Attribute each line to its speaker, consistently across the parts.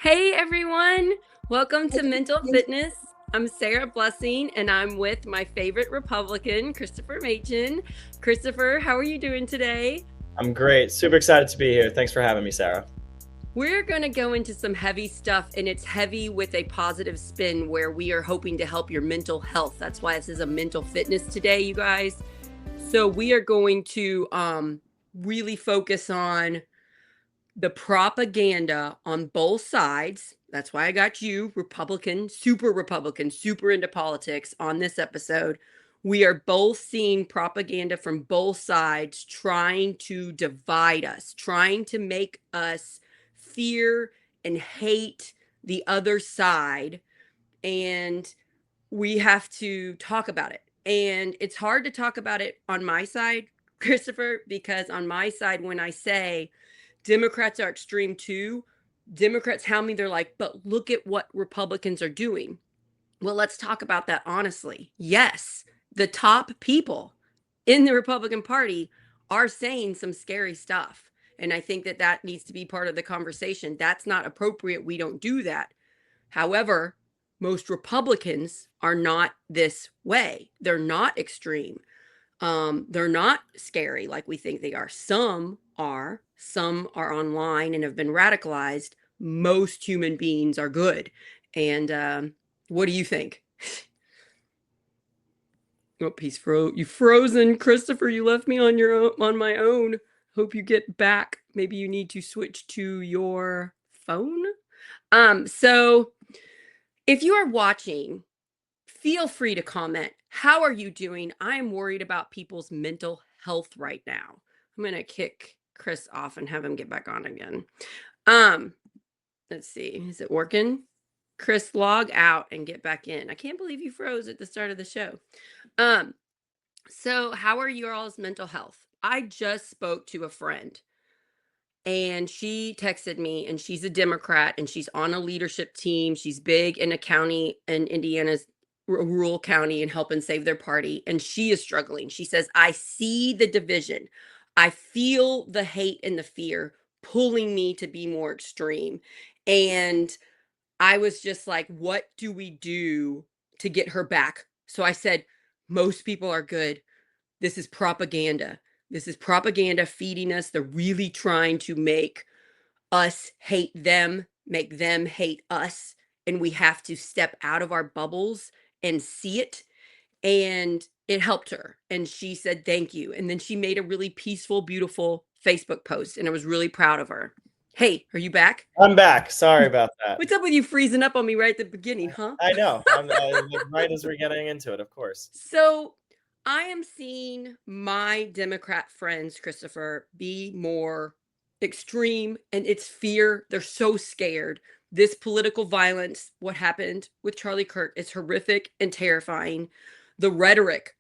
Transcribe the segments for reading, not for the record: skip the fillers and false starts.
Speaker 1: Hey everyone, welcome to Mental Fitness. I'm Sarah Blessing and I'm with my favorite Republican, Christopher Maichin. Christopher, how are you doing today?
Speaker 2: I'm great. Super excited to be here. Thanks for having me, Sarah.
Speaker 1: We're going to go into some heavy stuff, and it's heavy with a positive spin where we are hoping to help your mental health. That's why this is a mental fitness today, you guys. So we are going to really focus on the propaganda on both sides. That's why I got you, Republican, super into politics on this episode. We are both seeing propaganda from both sides trying to divide us, trying to make us fear and hate the other side. And we have to talk about it. And it's hard to talk about it on my side, Christopher, because on my side, when I say Democrats are extreme too, Democrats tell me they're like, but look at what Republicans are doing. Well, let's talk about that honestly. Yes, the top people in the Republican Party are saying some scary stuff. And I think that that needs to be part of the conversation. That's not appropriate. We don't do that. However, most Republicans are not this way. They're not extreme. They're not scary like we think they are. Some are online and have been radicalized. Most human beings are good. And what do you think? Oh, you frozen, Christopher. You left me on on my own. Hope you get back. Maybe you need to switch to your phone. So if you are watching, feel free to comment. How are you doing? I am worried about people's mental health right now. I'm gonna kick Chris off and have him get back on again. Um, let's see. Is it working? Chris, log out and get back in. I can't believe you froze at the start of the show. Um, so how are your all's mental health? I just spoke to a friend and she texted me, and she's a Democrat and she's on a leadership team. She's big in a county in Indiana's rural county and helping save their party. And she is struggling. She says, I see the division. I feel the hate and the fear pulling me to be more extreme. And I was just like, what do we do to get her back? So I said, most people are good. This is propaganda. This is propaganda feeding us. They're really trying to make us hate them, make them hate us. And we have to step out of our bubbles and see it. And it helped her. And she said, thank you. And then she made a really peaceful, beautiful Facebook post. And I was really proud of her. Hey, are you back?
Speaker 2: I'm back. Sorry about that.
Speaker 1: What's up with you freezing up on me right at the beginning, huh?
Speaker 2: I know. I'm right as we're getting into it, of course.
Speaker 1: So I am seeing my Democrat friends, Christopher, be more extreme, and it's fear. They're so scared. This political violence, what happened with Charlie Kirk, is horrific and terrifying. The rhetoric,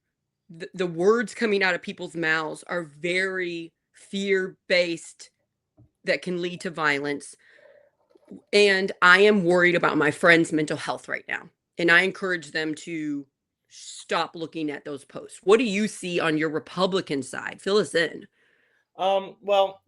Speaker 1: the words coming out of people's mouths are very fear based that can lead to violence. And I am worried about my friends' mental health right now. And I encourage them to stop looking at those posts. What do you see on your Republican side? Fill us in.
Speaker 2: Well,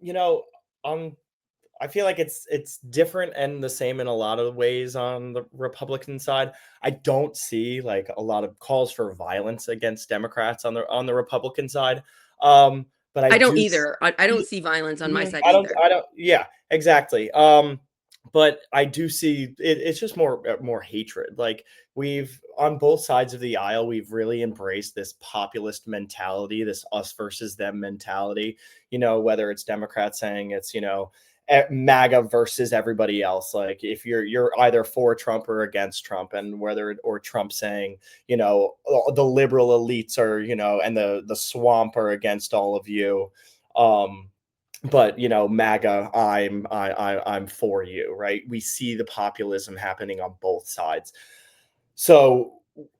Speaker 2: I feel like it's different and the same in a lot of ways on the Republican side. I don't see like a lot of calls for violence against Democrats on the Republican side. But I
Speaker 1: I don't
Speaker 2: do.
Speaker 1: either. I don't see violence on my
Speaker 2: Mhm.
Speaker 1: side either.
Speaker 2: I don't. Yeah, exactly. But I do see it's just more hatred. Like we've on both sides of the aisle, we've really embraced this populist mentality, this us versus them mentality. Whether it's Democrats saying it's MAGA versus everybody else. Like if you're either for Trump or against Trump, and or Trump saying the liberal elites are and the swamp are against all of you. But MAGA, I'm for you, right? We see the populism happening on both sides. So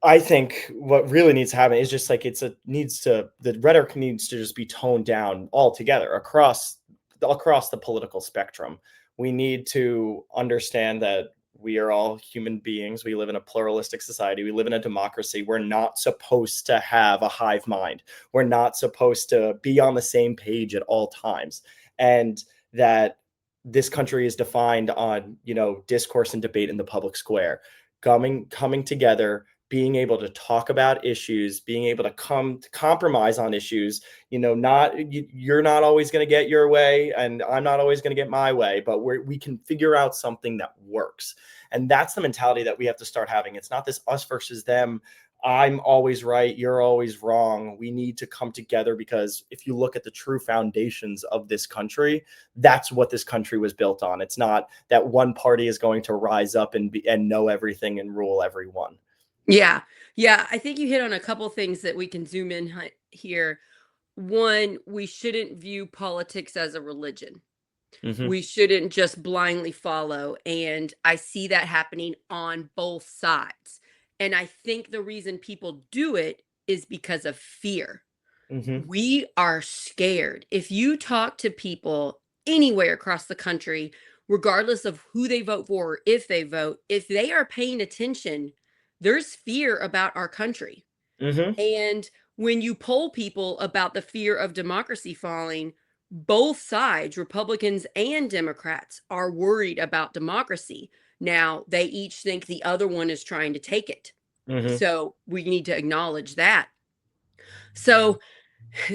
Speaker 2: I think what really needs to happen is just like the rhetoric needs to just be toned down altogether across the political spectrum. We need to understand that we are all human beings. We live in a pluralistic society. We live in a democracy. We're not supposed to have a hive mind. We're not supposed to be on the same page at all times. And that this country is defined on, discourse and debate in the public square, coming together, being able to talk about issues, being able to come to compromise on issues. You're not always going to get your way, and I'm not always going to get my way, but we can figure out something that works. And that's the mentality that we have to start having. It's not this us versus them. I'm always right, you're always wrong. We need to come together, because if you look at the true foundations of this country, that's what this country was built on. It's not that one party is going to rise up and know everything and rule everyone.
Speaker 1: Yeah. Yeah, I think you hit on a couple things that we can zoom in here. One, we shouldn't view politics as a religion.
Speaker 2: Hmm.
Speaker 1: We shouldn't just blindly follow, and I see that happening on both sides. And I think the reason people do it is because of fear.
Speaker 2: Hmm.
Speaker 1: We are scared. If you talk to people anywhere across the country, regardless of who they vote for or if they vote, if they are paying attention, there's fear about our country.
Speaker 2: Hmm.
Speaker 1: And when you poll people about the fear of democracy falling, both sides, Republicans and Democrats, are worried about democracy. Now, they each think the other one is trying to take it.
Speaker 2: Hmm.
Speaker 1: So we need to acknowledge that. So,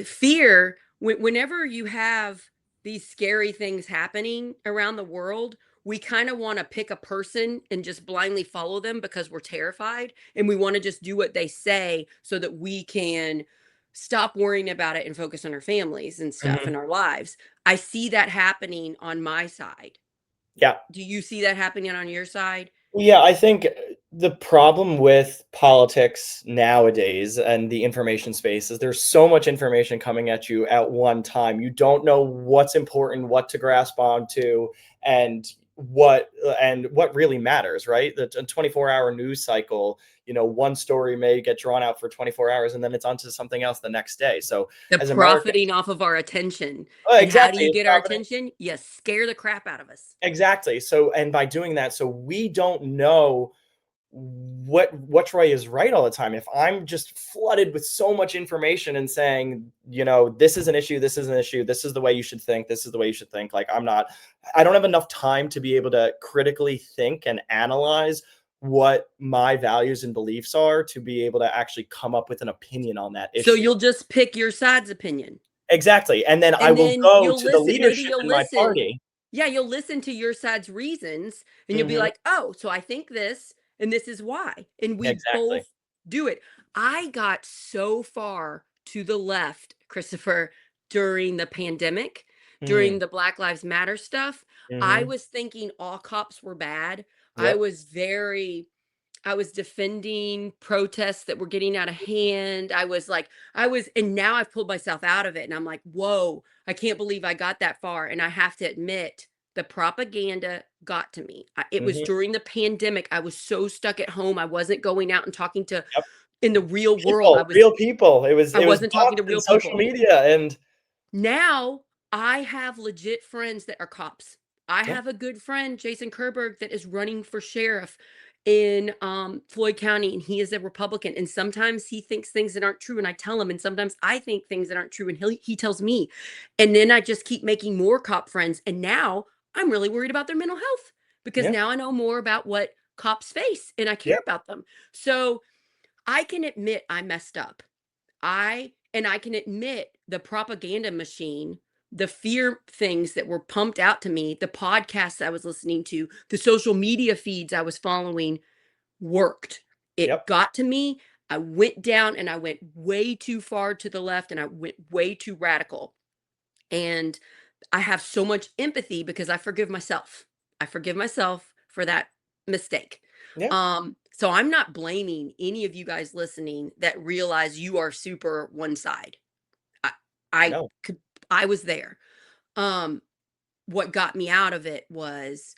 Speaker 1: fear, whenever you have these scary things happening around the world, we kind of want to pick a person and just blindly follow them because we're terrified, and we want to just do what they say so that we can stop worrying about it and focus on our families and stuff
Speaker 2: Hmm.
Speaker 1: and our lives. I see that happening on my side.
Speaker 2: Yeah.
Speaker 1: Do you see that happening on your side?
Speaker 2: Yeah, I think the problem with politics nowadays and the information space is there's so much information coming at you at one time. You don't know what's important, what to grasp onto, and what really matters, right? The 24-hour news cycle, one story may get drawn out for 24 hours and then it's onto something else the next day. So
Speaker 1: The
Speaker 2: as Americans,
Speaker 1: profiting off of our attention. And how do
Speaker 2: exactly,
Speaker 1: you
Speaker 2: it's
Speaker 1: get our
Speaker 2: happening.
Speaker 1: attention? You scare the crap out of us.
Speaker 2: Exactly. So, and by doing that, so we don't know which way is right all the time. If I'm just flooded with so much information and saying, this is an issue, this is an issue, this is the way you should think, this is the way you should think, like I don't have enough time to be able to critically think and analyze what my values and beliefs are to be able to actually come up with an opinion on that
Speaker 1: So
Speaker 2: issue.
Speaker 1: you'll just pick your side's opinion.
Speaker 2: Exactly. And then I
Speaker 1: And
Speaker 2: will
Speaker 1: then
Speaker 2: go
Speaker 1: you'll
Speaker 2: to the
Speaker 1: listen. Maybe
Speaker 2: leadership
Speaker 1: you'll
Speaker 2: in my
Speaker 1: listen.
Speaker 2: party.
Speaker 1: Yeah, you'll listen to your side's reasons and you'll be
Speaker 2: Hmm.
Speaker 1: like, "Oh, so I think this and this is why." And we
Speaker 2: Exactly.
Speaker 1: both do it. I got so far to the left, Christopher, during the pandemic, during
Speaker 2: Hmm.
Speaker 1: the Black Lives Matter stuff. I
Speaker 2: Hmm.
Speaker 1: was thinking all cops were bad. I
Speaker 2: Yep.
Speaker 1: was very I was defending protests that were getting out of hand. And now I've pulled myself out of it. And I'm like, whoa, I can't believe I got that far. And I have to admit, the propaganda got to me. It was
Speaker 2: Hmm.
Speaker 1: during the pandemic. I was so stuck at home. I wasn't going out and talking to
Speaker 2: Yep.
Speaker 1: in the real world.
Speaker 2: People, real people. It was
Speaker 1: I
Speaker 2: it was
Speaker 1: wasn't talking
Speaker 2: bots
Speaker 1: to
Speaker 2: and
Speaker 1: real
Speaker 2: social
Speaker 1: people.
Speaker 2: media and
Speaker 1: Now I have legit friends that are cops. I
Speaker 2: yeah,
Speaker 1: have a good friend, Jason Kerberg, that is running for sheriff in Floyd County, and he is a Republican. And sometimes he thinks things that aren't true, and I tell him. And sometimes I think things that aren't true, and he tells me. And then I just keep making more cop friends. And now I'm really worried about their mental health because
Speaker 2: yeah,
Speaker 1: now I know more about what cops face, and I
Speaker 2: yeah,
Speaker 1: care about them. So I can admit I messed up. I can admit the propaganda machine, the fear things that were pumped out to me, the podcasts I was listening to, the social media feeds I was following worked. It
Speaker 2: yep,
Speaker 1: got to me. I went down and I went way too far to the left and I went way too radical. And I have so much empathy because I forgive myself. I forgive myself for that mistake.
Speaker 2: yeah,
Speaker 1: So I'm not blaming any of you guys listening that realize you are super one side. I I
Speaker 2: no,
Speaker 1: could I was there. Um, what got me out of it was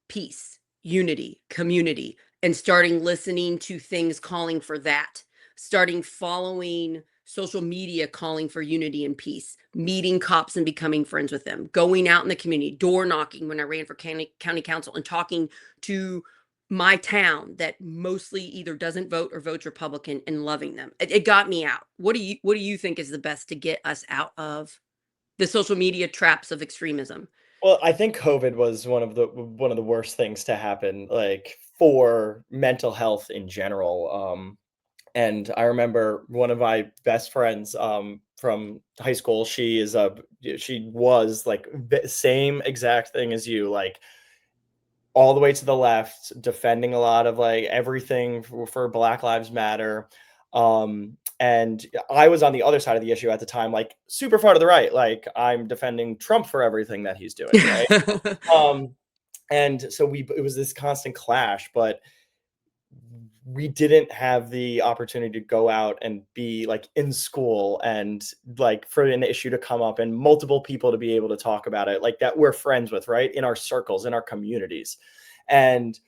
Speaker 1: peace, unity, community, and starting listening to things calling for that, starting following social media calling for unity and peace, meeting cops and becoming friends with them, going out in the community, door knocking when I ran for county council and talking to my town that mostly either doesn't vote or votes Republican and loving them. It got me out. What do you think is the best to get us out of the social media traps of extremism?
Speaker 2: Well, I think COVID was one of the worst things to happen, like, for mental health in general, and I remember one of my best friends, from high school, she was, like, the same exact thing as you, like, all the way to the left, defending a lot of, like, everything for Black Lives Matter, and I was on the other side of the issue at the time, like, super far to the right, like, I'm defending Trump for everything that he's doing, right? Um, and so it was this constant clash, but we didn't have the opportunity to go out and be like in school and like for an issue to come up and multiple people to be able to talk about it like that we're friends with, right? In our circles, in our communities. And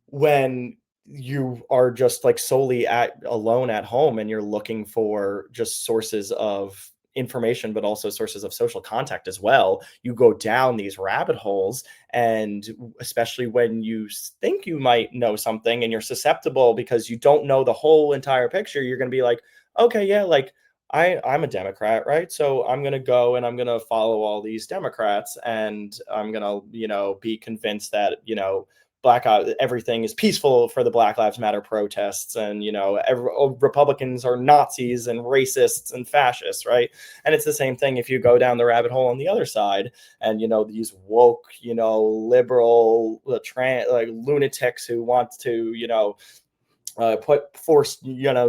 Speaker 2: when you are just like solely at alone at home and you're looking for just sources of information but also sources of social contact as well, you go down these rabbit holes. And especially when you think you might know something and you're susceptible because you don't know the whole entire picture, you're going to be like, okay, yeah, like I'm a Democrat, right? So I'm gonna go and I'm gonna follow all these Democrats, and I'm gonna, be convinced that, everything is peaceful for the Black Lives Matter protests, and Republicans are Nazis and racists and fascists, right? And it's the same thing if you go down the rabbit hole on the other side, and these woke, liberal, like lunatics who want to, put forced,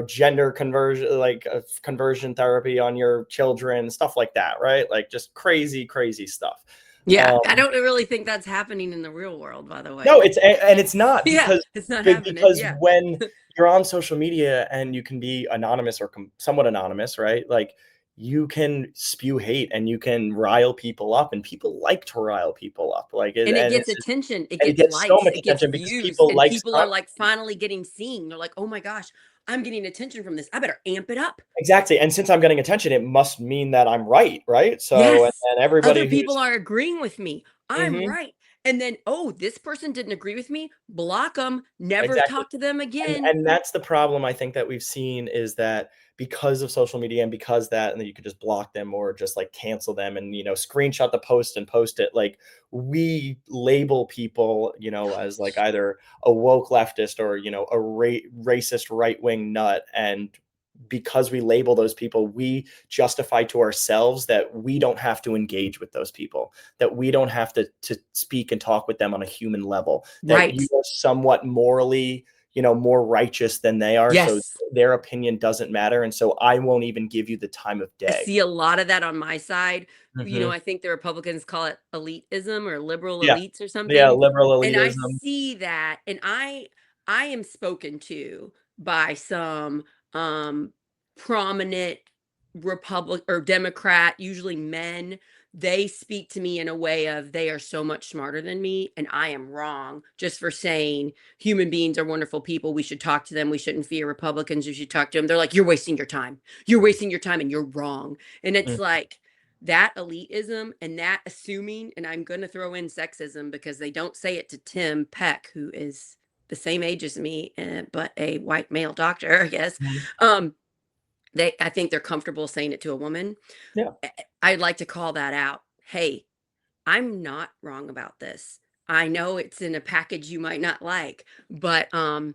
Speaker 2: gender conversion, like conversion therapy on your children, stuff like that, right? Like just crazy, crazy stuff.
Speaker 1: Yeah, I
Speaker 2: Um,
Speaker 1: don't really think that's happening in the real world, by the
Speaker 2: no,
Speaker 1: way.
Speaker 2: and it's not
Speaker 1: Yeah,
Speaker 2: because
Speaker 1: it's not happening. Yeah.
Speaker 2: when you're on social media and you can be anonymous or somewhat anonymous, right? Like you can spew hate and you can rile people up, and people like to rile people up.
Speaker 1: And it
Speaker 2: And
Speaker 1: gets attention, it
Speaker 2: it
Speaker 1: gets
Speaker 2: gets so
Speaker 1: likes,
Speaker 2: much
Speaker 1: it gets
Speaker 2: attention because
Speaker 1: views,
Speaker 2: people
Speaker 1: and
Speaker 2: like
Speaker 1: people are like finally getting seen. They're like, oh my gosh, I'm getting attention from this. I better amp it up.
Speaker 2: exactly. And since I'm getting attention, it must mean that I'm right, right? So,
Speaker 1: Yes.
Speaker 2: and
Speaker 1: Other
Speaker 2: everybody
Speaker 1: people
Speaker 2: who's
Speaker 1: are agreeing with me. I'm
Speaker 2: Mhm,
Speaker 1: right. And then, oh, this person didn't agree with me. Block them. Never
Speaker 2: exactly.
Speaker 1: talk to them
Speaker 2: And
Speaker 1: again.
Speaker 2: that's the problem I think that we've seen, is that because of social media and because that, and then you could just block them or just like cancel them and screenshot the post and post it. Like we label people, as like either a woke leftist or a racist right wing nut, and because we label those people, we justify to ourselves that we don't have to engage with those people, that we don't have to speak and talk with them on a human level, that
Speaker 1: Right.
Speaker 2: you are somewhat morally, more righteous than they are. So
Speaker 1: Yes.
Speaker 2: their opinion doesn't matter. And so I won't even give you the time of
Speaker 1: I
Speaker 2: day.
Speaker 1: see a lot of that on my side.
Speaker 2: Hmm.
Speaker 1: I think the Republicans call it elitism or liberal
Speaker 2: Yeah.
Speaker 1: elites or
Speaker 2: Yeah.
Speaker 1: something.
Speaker 2: Liberal
Speaker 1: And I
Speaker 2: elitism.
Speaker 1: see that, and I am spoken to by some prominent Republic or Democrat, usually men. They speak to me in a way of they are so much smarter than me and I am wrong just for saying human beings are wonderful people. We should talk to them. We shouldn't fear Republicans. We should talk to them. They're like, you're wasting your time. You're wasting your time and you're wrong. And it's
Speaker 2: Mm,
Speaker 1: like that elitism and that assuming, and I'm going to throw in sexism because they don't say it to Tim Peck, who is the same age as me, but a white male doctor, I guess.
Speaker 2: mhm.
Speaker 1: Um, I think they're comfortable saying it to a woman.
Speaker 2: Yeah.
Speaker 1: I'd like to call that out. Hey, I'm not wrong about this. I know it's in a package you might not like, but I'm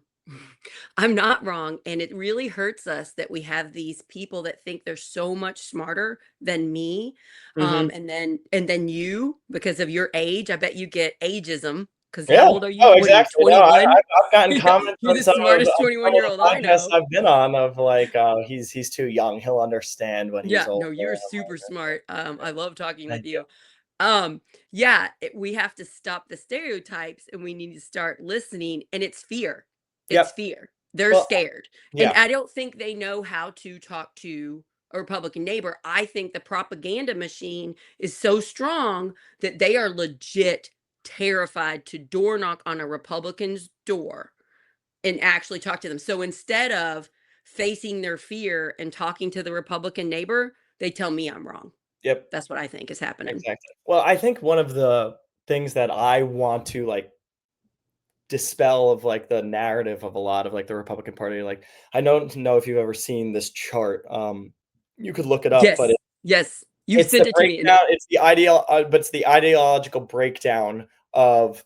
Speaker 1: not wrong, and it really hurts us that we have these people that think they're so much smarter than me.
Speaker 2: Hmm.
Speaker 1: And then you, because of your age, I bet you get ageism. Because how
Speaker 2: Yeah.
Speaker 1: old are you?
Speaker 2: Oh,
Speaker 1: What are you,
Speaker 2: exactly. No, I
Speaker 1: 21?
Speaker 2: I've gotten
Speaker 1: Yeah,
Speaker 2: comments
Speaker 1: you're
Speaker 2: on
Speaker 1: the smartest
Speaker 2: some of
Speaker 1: 21-year-old
Speaker 2: the
Speaker 1: I
Speaker 2: podcasts
Speaker 1: know.
Speaker 2: I've been on of like, he's too young. He'll understand when he's
Speaker 1: Yeah,
Speaker 2: older.
Speaker 1: no, you're
Speaker 2: And I'm
Speaker 1: super
Speaker 2: like,
Speaker 1: smart. I love talking with
Speaker 2: thank you.
Speaker 1: you. Yeah, we have to stop the stereotypes and we need to start listening. And it's fear. It's
Speaker 2: Yep.
Speaker 1: fear. They're
Speaker 2: Well,
Speaker 1: scared. And
Speaker 2: yeah.
Speaker 1: I don't think they know how to talk to a Republican neighbor. I think the propaganda machine is so strong that they are legit terrified to door knock on a Republican's door and actually talk to them. So instead of facing their fear and talking to the Republican neighbor, they tell me I'm wrong.
Speaker 2: Yep.
Speaker 1: That's what I think is happening.
Speaker 2: Exactly. Well, I think one of the things that I want to like dispel of like the narrative of a lot of like the Republican Party, I don't know if you've ever seen this chart. You could look it up, but
Speaker 1: Yes. Yes. You've
Speaker 2: It's
Speaker 1: sent
Speaker 2: the
Speaker 1: it to me, and
Speaker 2: breakdown, it's the but it's the ideological breakdown of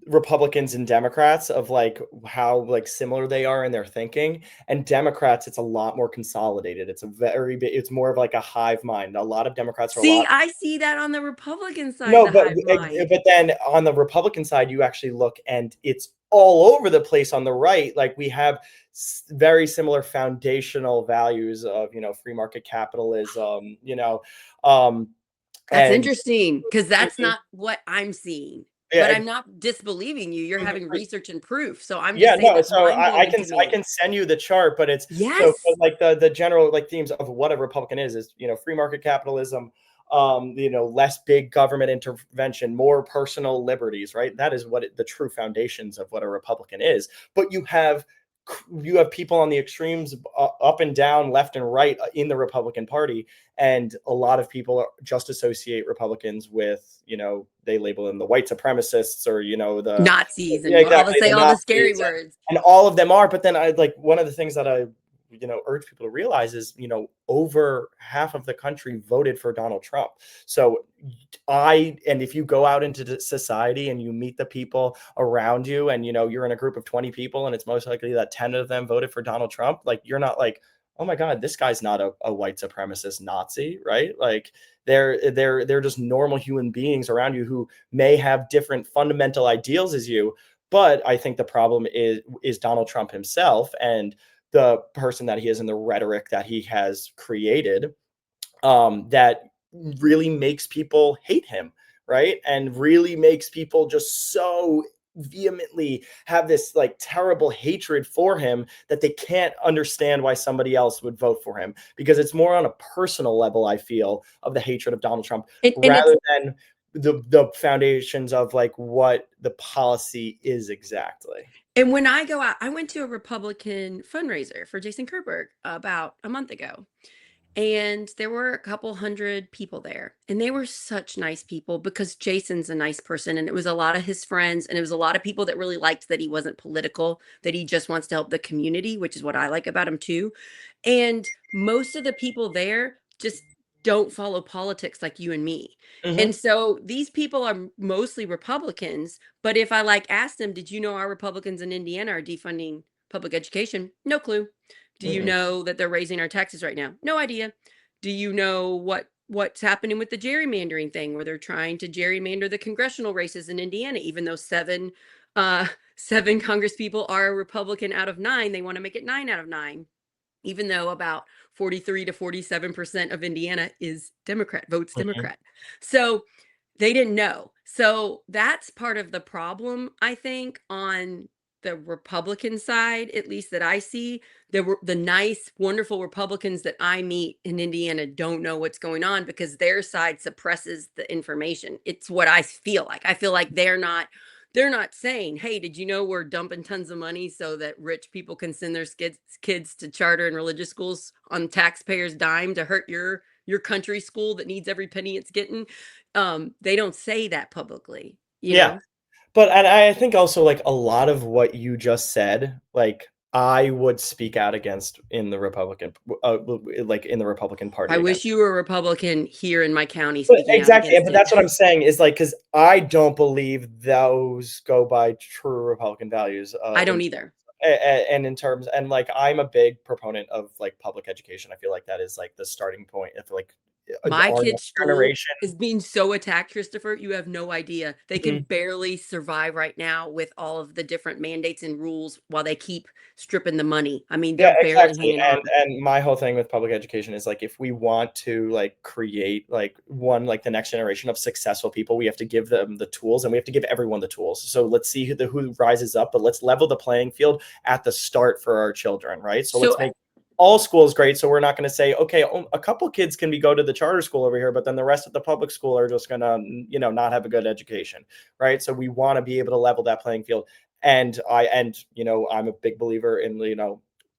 Speaker 2: Republicans and Democrats, of like how like similar they are in their thinking. And Democrats, it's a lot more consolidated. It's a very big, it's more of like a hive mind. A lot of Democrats are a
Speaker 1: see,
Speaker 2: lot.
Speaker 1: I see that on the Republican side,
Speaker 2: No,
Speaker 1: the hive mind.
Speaker 2: but then on the Republican side, you actually look and it's all over the place on the right. Like we have very similar foundational values of, free market capitalism, um,
Speaker 1: That's
Speaker 2: and
Speaker 1: interesting because that's
Speaker 2: Mhm.
Speaker 1: not what I'm seeing. But
Speaker 2: Yeah,
Speaker 1: I'm not disbelieving you. You're having research and proof. So I'm just
Speaker 2: yeah,
Speaker 1: saying
Speaker 2: no.
Speaker 1: that's
Speaker 2: So
Speaker 1: mind blowing to
Speaker 2: I
Speaker 1: me.
Speaker 2: can send you the chart, but it's so
Speaker 1: Yes,
Speaker 2: but like the general like themes of what a Republican is free market capitalism, less big government intervention, more personal liberties, right? That is what the true foundations of what a Republican is. But you have people on the extremes, up and down, left and right, in the Republican Party, and a lot of people just associate Republicans with, they label them the white supremacists, or the
Speaker 1: Nazis
Speaker 2: yeah,
Speaker 1: and all the
Speaker 2: exactly,
Speaker 1: say
Speaker 2: the
Speaker 1: all the scary
Speaker 2: Nazis,
Speaker 1: words.
Speaker 2: and all of them are. But then I like one of the things that I urge people to realize is over half of the country voted for Donald Trump. So and if you go out into society and you meet the people around you, and you're in a group of 20 people and it's most likely that 10 of them voted for Donald Trump, like you're not like, oh my god, this guy's not a white supremacist Nazi, right? Like they're just normal human beings around you who may have different fundamental ideals as you. But I think the problem is Donald Trump himself, and the person that he is, and the rhetoric that he has created, that really makes people hate him, right? And really makes people just so vehemently have this like terrible hatred for him that they can't understand why somebody else would vote for him, because it's more on a personal level, I feel, of the hatred of Donald Trump,
Speaker 1: And it's
Speaker 2: rather than the foundations of like what the policy is exactly.
Speaker 1: and when I go out, I went to a Republican fundraiser for Jason Kerberg about a month ago. And there were a couple hundred people there. And they were such nice people because Jason's a nice person. And it was a lot of his friends. And it was a lot of people that really liked that he wasn't political, that he just wants to help the community, which is what I like about him too. And most of the people there just don't follow politics like you and me. And
Speaker 2: Hmm.
Speaker 1: so these people are mostly Republicans. But if I like asked them, did you know our Republicans in Indiana are defunding public education? No clue. Do you
Speaker 2: Mm-mm.
Speaker 1: know that they're raising our taxes right now? No idea. Do you know what's happening with the gerrymandering thing where they're trying to gerrymander the congressional races in Indiana, even though uh seven Congress people are Republican out of nine, they want to make it 9 out of 9, even though about 43 to 47% of Indiana is Democrat, votes
Speaker 2: Hmm.
Speaker 1: Democrat. So they didn't know. So that's part of the problem, I think, on the Republican side, at least that I see. The nice, wonderful Republicans that I meet in Indiana don't know what's going on because their side suppresses the information. It's what I feel like. I feel like they're not saying, "Hey, did you know we're dumping tons of money so that rich people can send their kids to charter and religious schools on taxpayers' dime to hurt your country school that needs every penny it's getting?" They don't say that publicly, you
Speaker 2: Yeah.
Speaker 1: know?
Speaker 2: But and I think also like a lot of what you just said, like I would speak out against in the like in the Republican
Speaker 1: I
Speaker 2: Party
Speaker 1: wish
Speaker 2: against.
Speaker 1: you were a Republican here in my county
Speaker 2: But
Speaker 1: speaking out
Speaker 2: exactly,
Speaker 1: against
Speaker 2: but
Speaker 1: it.
Speaker 2: that's what I'm saying is like because I don't believe those go by true Republican values.
Speaker 1: I don't either.
Speaker 2: And in terms, and like I'm a big proponent of like public education. I feel like that is like the starting point of like
Speaker 1: My
Speaker 2: our
Speaker 1: kid's
Speaker 2: next
Speaker 1: school
Speaker 2: generation.
Speaker 1: is being so attacked, Christopher. You have no idea. They can
Speaker 2: Mhm.
Speaker 1: barely survive right now with all of the different mandates and rules while they keep stripping the money. I mean, they're
Speaker 2: Yeah,
Speaker 1: barely
Speaker 2: exactly,
Speaker 1: hanging on.
Speaker 2: and my whole thing with public education is, like, if we want to, like, create, like, the next generation of successful people, we have to give them the tools, and we have to give everyone the tools. So let's see who rises up, but let's level the playing field at the start for our children, right? So
Speaker 1: So
Speaker 2: let's make all schools great, so we're not gonna say, "Okay, a couple kids can be go to the charter school over here, but then the rest of the public school are just gonna, not have a good education," right? So we wanna be able to level that playing field, I'm a big believer in,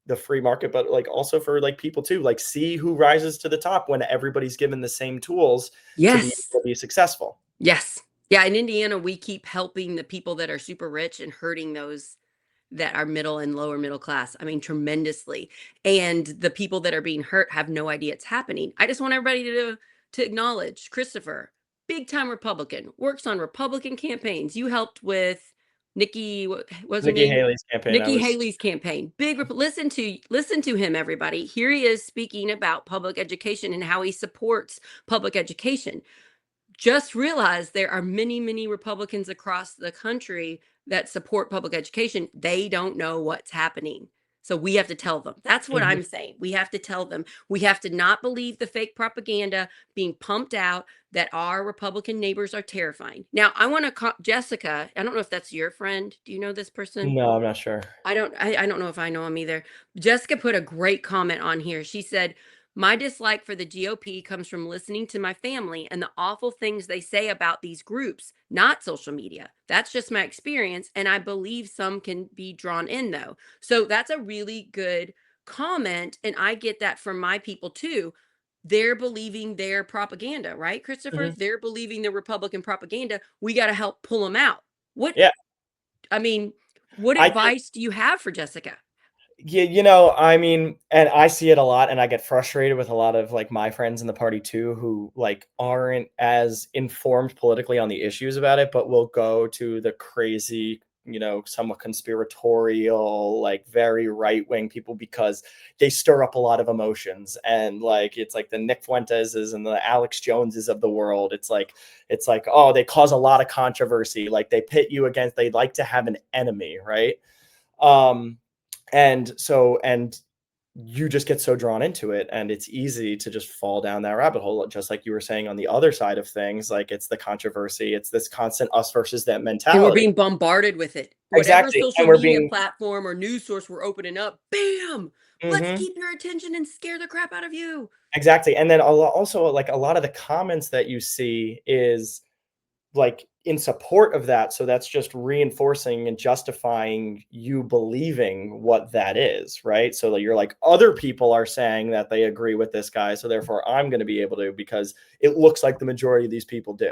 Speaker 2: the free market, but like also for like people too, like see who rises to the top when everybody's given the same tools to be
Speaker 1: yes,
Speaker 2: able to be successful.
Speaker 1: yes. Yeah, in Indiana, we keep helping the people that are super rich and hurting those that are middle and lower middle class. I mean, tremendously. And the people that are being hurt have no idea it's happening. I just want everybody to acknowledge Christopher, big time Republican, works on Republican campaigns. You helped with Nikki, what was her
Speaker 2: Nikki
Speaker 1: name?
Speaker 2: Haley's campaign. I
Speaker 1: Nikki
Speaker 2: was
Speaker 1: Haley's campaign. Listen to him, everybody. Here he is speaking about public education and how he supports public education. Just realize there are many, many Republicans across the country that support public education. They don't know what's happening. So we have to tell them. That's what
Speaker 2: Mhm.
Speaker 1: I'm saying. We have to tell them. We have to not believe the fake propaganda being pumped out that our Republican neighbors are terrifying. Now, I want to call Jessica. I don't know if that's your friend. Do you know this person?
Speaker 2: No, I'm not sure.
Speaker 1: I don't know if I know him either. Jessica put a great comment on here. She said, "My dislike for the GOP comes from listening to my family and the awful things they say about these groups, not social media. That's just my experience, and I believe some can be drawn in though." So that's a really good comment, and I get that from my people too. They're believing their propaganda, right, Christopher?
Speaker 2: Mhm.
Speaker 1: They're believing the Republican propaganda. We got to help pull them out. What
Speaker 2: Yeah,
Speaker 1: I mean, what
Speaker 2: I think.
Speaker 1: advice do you have for Jessica?
Speaker 2: Yeah, I mean, and I see it a lot, and I get frustrated with a lot of like my friends in the party too, who like aren't as informed politically on the issues about it, but will go to the crazy, somewhat conspiratorial, like very right wing people because they stir up a lot of emotions, and like it's like the Nick Fuenteses and the Alex Joneses of the world. It's like, oh, they cause a lot of controversy, like they pit you against. They like to have an enemy, right? Um, and you just get so drawn into it, and it's easy to just fall down that rabbit hole, just like you were saying on the other side of things. Like it's the controversy, it's this constant us versus them
Speaker 1: And we're
Speaker 2: mentality.
Speaker 1: being bombarded with it. Whatever
Speaker 2: Exactly,
Speaker 1: social
Speaker 2: and we're
Speaker 1: media
Speaker 2: being.
Speaker 1: platform or news source we're opening up, bam! Let's
Speaker 2: Mhm.
Speaker 1: keep your attention and scare the crap out of you.
Speaker 2: Exactly, and then also like a lot of the comments that you see is like in support of that, so that's just reinforcing and justifying you believing what that is, right? So that you're like, other people are saying that they agree with this guy, so therefore I'm going to be able to, because it looks like the majority of these people do.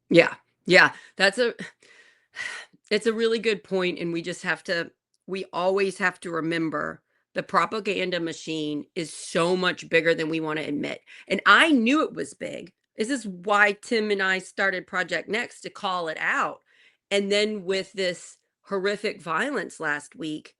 Speaker 1: Yeah. Yeah. It's a really good point, and we always have to remember the propaganda machine is so much bigger than we want to admit. And I knew it was big. This is why Tim and I started Project Next, to call it out. And then with this horrific violence last week,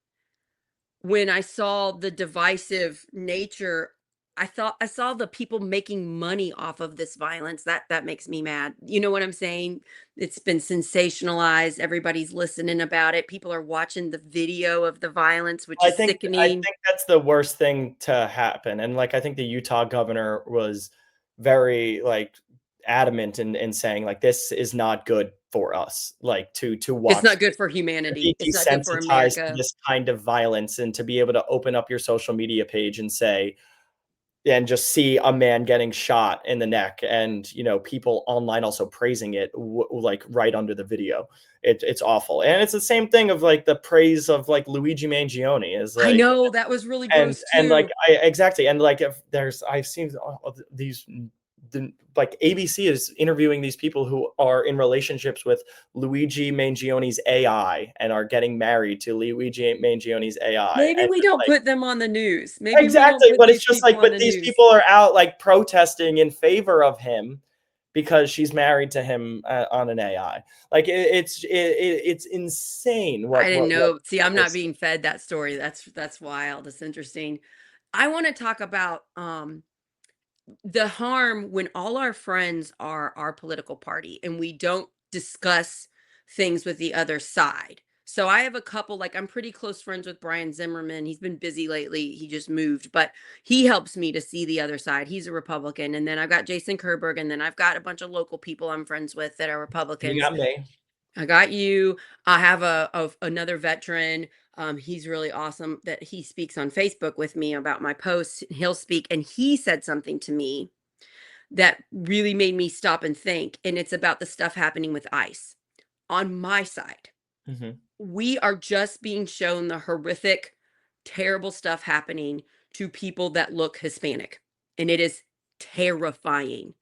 Speaker 1: when I saw the divisive nature, I saw the people making money off of this violence. That makes me mad. You know what I'm saying? It's been sensationalized. Everybody's listening about it. People are watching the video of the violence, which
Speaker 2: I
Speaker 1: is
Speaker 2: think I
Speaker 1: sickening.
Speaker 2: think that's the worst thing to happen, and, like, I think the Utah governor was very, like, adamant in saying, like, "This is not good for us," like, to
Speaker 1: It's
Speaker 2: watch
Speaker 1: not good
Speaker 2: this,
Speaker 1: for
Speaker 2: to be
Speaker 1: humanity. It's not good for
Speaker 2: desensitized to
Speaker 1: America.
Speaker 2: this kind of violence, and to be able to open up your social media page and say, and just see a man getting shot in the neck, and people online also praising it, like right under the video. It's awful, and it's the same thing of like the praise of like Luigi Mangione is
Speaker 1: I
Speaker 2: like.
Speaker 1: know that was really
Speaker 2: and
Speaker 1: gross
Speaker 2: and like
Speaker 1: too.
Speaker 2: I exactly, and like if there's I've seen these, like ABC is interviewing these people who are in relationships with Luigi Mangione's AI and are getting married to Luigi Mangione's AI,
Speaker 1: Maybe
Speaker 2: and
Speaker 1: we
Speaker 2: it's
Speaker 1: don't
Speaker 2: like.
Speaker 1: put them on the news. Maybe we don't
Speaker 2: Exactly,
Speaker 1: put
Speaker 2: but it's
Speaker 1: these
Speaker 2: just
Speaker 1: people
Speaker 2: like,
Speaker 1: on
Speaker 2: but
Speaker 1: the
Speaker 2: these
Speaker 1: news.
Speaker 2: people are out like protesting in favor of him because she's married to him, on an AI. Like it's insane
Speaker 1: I didn't
Speaker 2: what
Speaker 1: know. See, I'm
Speaker 2: we're
Speaker 1: not
Speaker 2: seeing.
Speaker 1: being fed that story. That's wild. It's interesting. I want to talk about the harm when all our friends are our political party and we don't discuss things with the other side. So I have a couple, like I'm pretty close friends with Brian Zimmerman. He's been busy lately. He just moved, but he helps me to see the other side. He's a Republican. And then I've got Jason Kerberg, and then I've got a bunch of local people I'm friends with that are
Speaker 2: You
Speaker 1: Republicans.
Speaker 2: got me.
Speaker 1: I got you. I have another veteran. He's really awesome that he speaks on Facebook with me about my posts. He'll speak, and he said something to me that really made me stop and think. And it's about the stuff happening with ICE. On my side,
Speaker 2: Mhm.
Speaker 1: we are just being shown the horrific, terrible stuff happening to people that look Hispanic. And it is terrifying.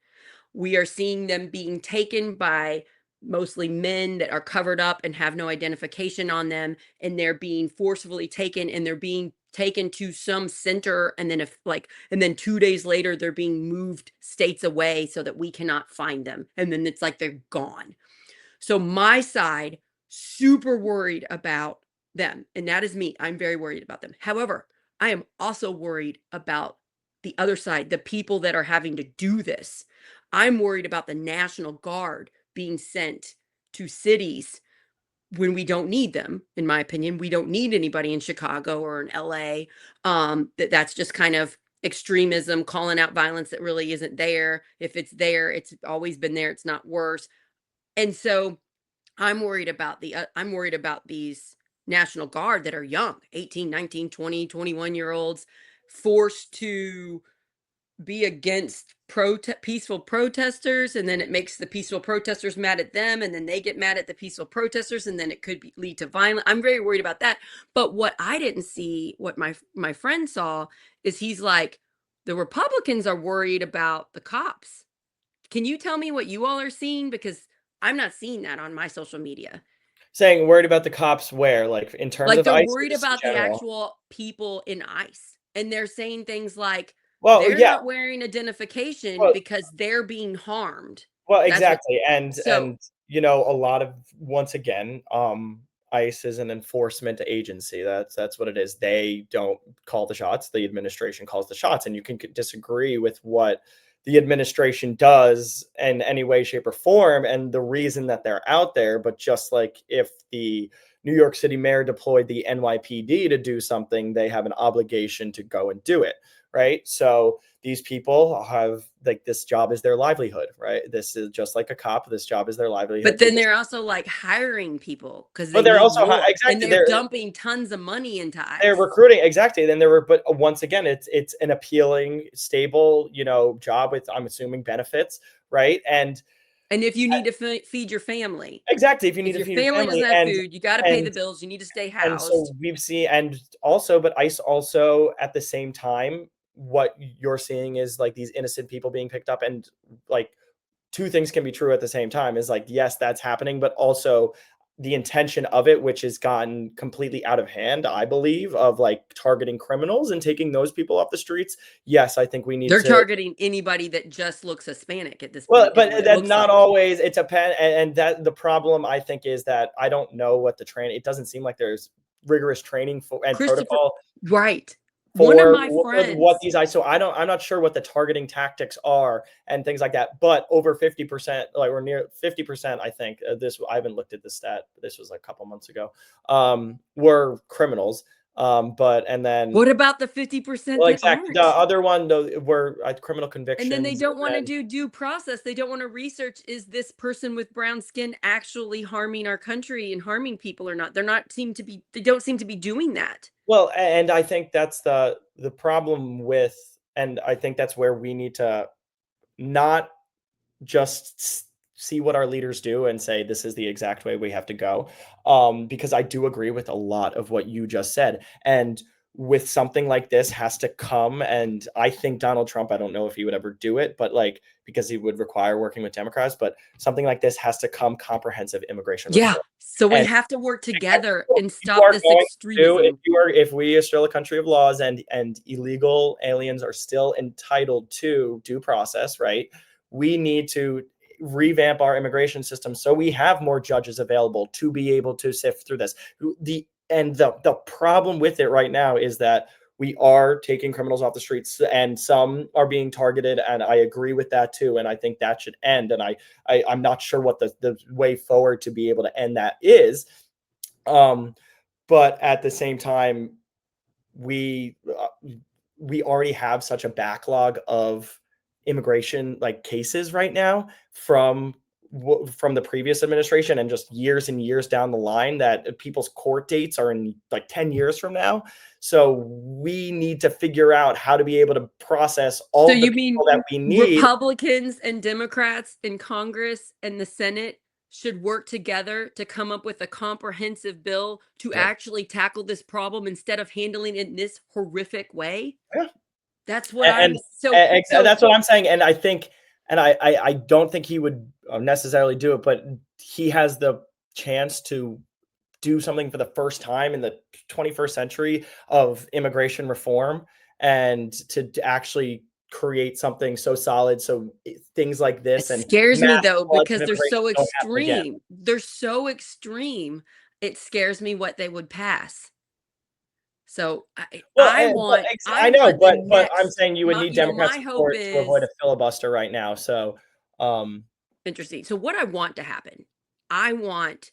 Speaker 1: We are seeing them being taken by mostly men that are covered up and have no identification on them, and they're being forcefully taken, and they're being taken to some center, and then if like and then 2 days later they're being moved states away so that we cannot find them, and then it's like they're gone. So my side, super worried about them, and that is me. I'm very worried about them. However, I am also worried about the other side, the people that are having to do this. I'm worried about the National Guard being sent to cities when we don't need them. In my opinion, we don't need anybody in Chicago or in LA. That's just kind of extremism, calling out violence that really isn't there. If it's there, it's always been there. It's not worse. And so I'm worried about these National Guard that are young, 18, 19, 20, 21 year olds, forced to be against peaceful protesters, and then it makes the peaceful protesters mad at them, and then they get mad at the peaceful protesters, and then it could lead to violence. I'm very worried about that. But what I didn't see, what my friend saw, is he's like, the Republicans are worried about the cops. Can you tell me what you all are seeing? Because I'm not seeing that on my social media.
Speaker 2: Saying worried about the cops where, like in terms
Speaker 1: Like,
Speaker 2: of
Speaker 1: they're
Speaker 2: ICE or
Speaker 1: worried
Speaker 2: just in
Speaker 1: about the
Speaker 2: general?
Speaker 1: actual people in ICE, and they're saying things like,
Speaker 2: Well,
Speaker 1: "They're
Speaker 2: yeah.
Speaker 1: not wearing identification
Speaker 2: Well,
Speaker 1: because they're being harmed."
Speaker 2: Well,
Speaker 1: That's what
Speaker 2: exactly,
Speaker 1: so
Speaker 2: a lot of once again, ICE is an enforcement agency. That's what it is. They don't call the shots. The administration calls the shots, and you can disagree with what the administration does in any way, shape, or form, and the reason that they're out there. But just like if the New York City mayor deployed the NYPD to do something, they have an obligation to go and do it, right? So these people have, like, this job is their livelihood, right? This is just like a cop. This job is their
Speaker 1: but
Speaker 2: livelihood. They
Speaker 1: then
Speaker 2: just,
Speaker 1: they're also, like, hiring people because
Speaker 2: but
Speaker 1: they
Speaker 2: they're
Speaker 1: need
Speaker 2: also
Speaker 1: more, and
Speaker 2: exactly
Speaker 1: they're dumping tons of money into
Speaker 2: they're
Speaker 1: ICE.
Speaker 2: recruiting exactly. Then there were, but once again, it's an appealing, stable, job with, I'm assuming, benefits, right? And
Speaker 1: And if you need to feed your family.
Speaker 2: exactly, if you need
Speaker 1: If
Speaker 2: to
Speaker 1: your
Speaker 2: feed your
Speaker 1: family doesn't
Speaker 2: family,
Speaker 1: have food, you gotta pay
Speaker 2: and
Speaker 1: the bills, you need to stay
Speaker 2: And so
Speaker 1: housed.
Speaker 2: we've seen, and also, but ICE also at the same time, what you're seeing is like these innocent people being picked up, and like two things can be true at the same time. Is like, yes, that's happening, but also the intention of it, which has gotten completely out of hand, I believe, of like targeting criminals and taking those people off the streets. Yes, I think we need
Speaker 1: They're
Speaker 2: to.
Speaker 1: targeting anybody that just looks Hispanic at this
Speaker 2: Well,
Speaker 1: point, is what
Speaker 2: but
Speaker 1: it
Speaker 2: that
Speaker 1: looks
Speaker 2: not
Speaker 1: like.
Speaker 2: always, it's a pen, and that the problem I think is that I don't know what the training. It doesn't seem like there's rigorous training for and
Speaker 1: Christopher,
Speaker 2: protocol
Speaker 1: right. One of
Speaker 2: for
Speaker 1: my
Speaker 2: what
Speaker 1: friends,
Speaker 2: these I so I'm not sure what the targeting tactics are and things like that, but over 50%, like we're near 50%, I think, this, I haven't looked at the stat, but this was like a couple months ago, were criminals, but and then,
Speaker 1: what about the 50%
Speaker 2: well,
Speaker 1: that
Speaker 2: exactly, the
Speaker 1: aren't?
Speaker 2: other one though were criminal
Speaker 1: And then they
Speaker 2: convictions,
Speaker 1: don't want to
Speaker 2: and then,
Speaker 1: do due process. They don't want to research, is this person with brown skin actually harming our country and harming people or not? They don't seem to be doing that.
Speaker 2: well, and I think that's the problem with, and I think that's where we need to not just see what our leaders do and say this is the exact way we have to go, because I do agree with a lot of what you just said, and with something like this has to come, and I think Donald Trump, I don't know if he would ever do it, but like, because he would require working with Democrats, but something like this has to come comprehensive immigration
Speaker 1: Yeah.
Speaker 2: reform.
Speaker 1: So we
Speaker 2: And
Speaker 1: have to work
Speaker 2: exactly.
Speaker 1: together
Speaker 2: Well,
Speaker 1: and
Speaker 2: you
Speaker 1: stop
Speaker 2: are
Speaker 1: this
Speaker 2: going to do,
Speaker 1: extremism.
Speaker 2: if we are still a country of laws, and illegal aliens are still entitled to due process, right? We need to revamp our immigration system so we have more judges available to be able to sift through this. The problem with it right now is that we are taking criminals off the streets, and some are being targeted, and I agree with that too, and I think that should end, and I'm not sure what the way forward to be able to end that is, um, but at the same time, we we already have such a backlog of immigration like cases right now from from the previous administration, and just years and years down the line, that people's court dates are in like 10 years from now. So we need to figure out how to be able to process
Speaker 1: So
Speaker 2: all of the
Speaker 1: you
Speaker 2: people
Speaker 1: mean
Speaker 2: that we need.
Speaker 1: Republicans and Democrats in Congress and the Senate should work together to come up with a comprehensive bill to
Speaker 2: Yeah.
Speaker 1: actually tackle this problem instead of handling it in this horrific way?
Speaker 2: Yeah.
Speaker 1: That's what
Speaker 2: And
Speaker 1: I'm so
Speaker 2: that's what I'm saying, and I think, and I don't think he would necessarily do it, but he has the chance to do something for the first time in the 21st century of immigration reform, and to actually create something so solid so things like
Speaker 1: It
Speaker 2: this and
Speaker 1: scares me
Speaker 2: mass
Speaker 1: though
Speaker 2: floods of
Speaker 1: because they're
Speaker 2: immigration
Speaker 1: so
Speaker 2: don't happen again.
Speaker 1: extreme. They're so extreme. It scares me what they would pass. So
Speaker 2: Well, but
Speaker 1: I
Speaker 2: I know,
Speaker 1: want the
Speaker 2: but I'm
Speaker 1: next
Speaker 2: saying you would
Speaker 1: my
Speaker 2: need
Speaker 1: you know
Speaker 2: Democrat
Speaker 1: my hope
Speaker 2: support to avoid a
Speaker 1: is
Speaker 2: filibuster right now. So,
Speaker 1: interesting. So what I want to happen, I want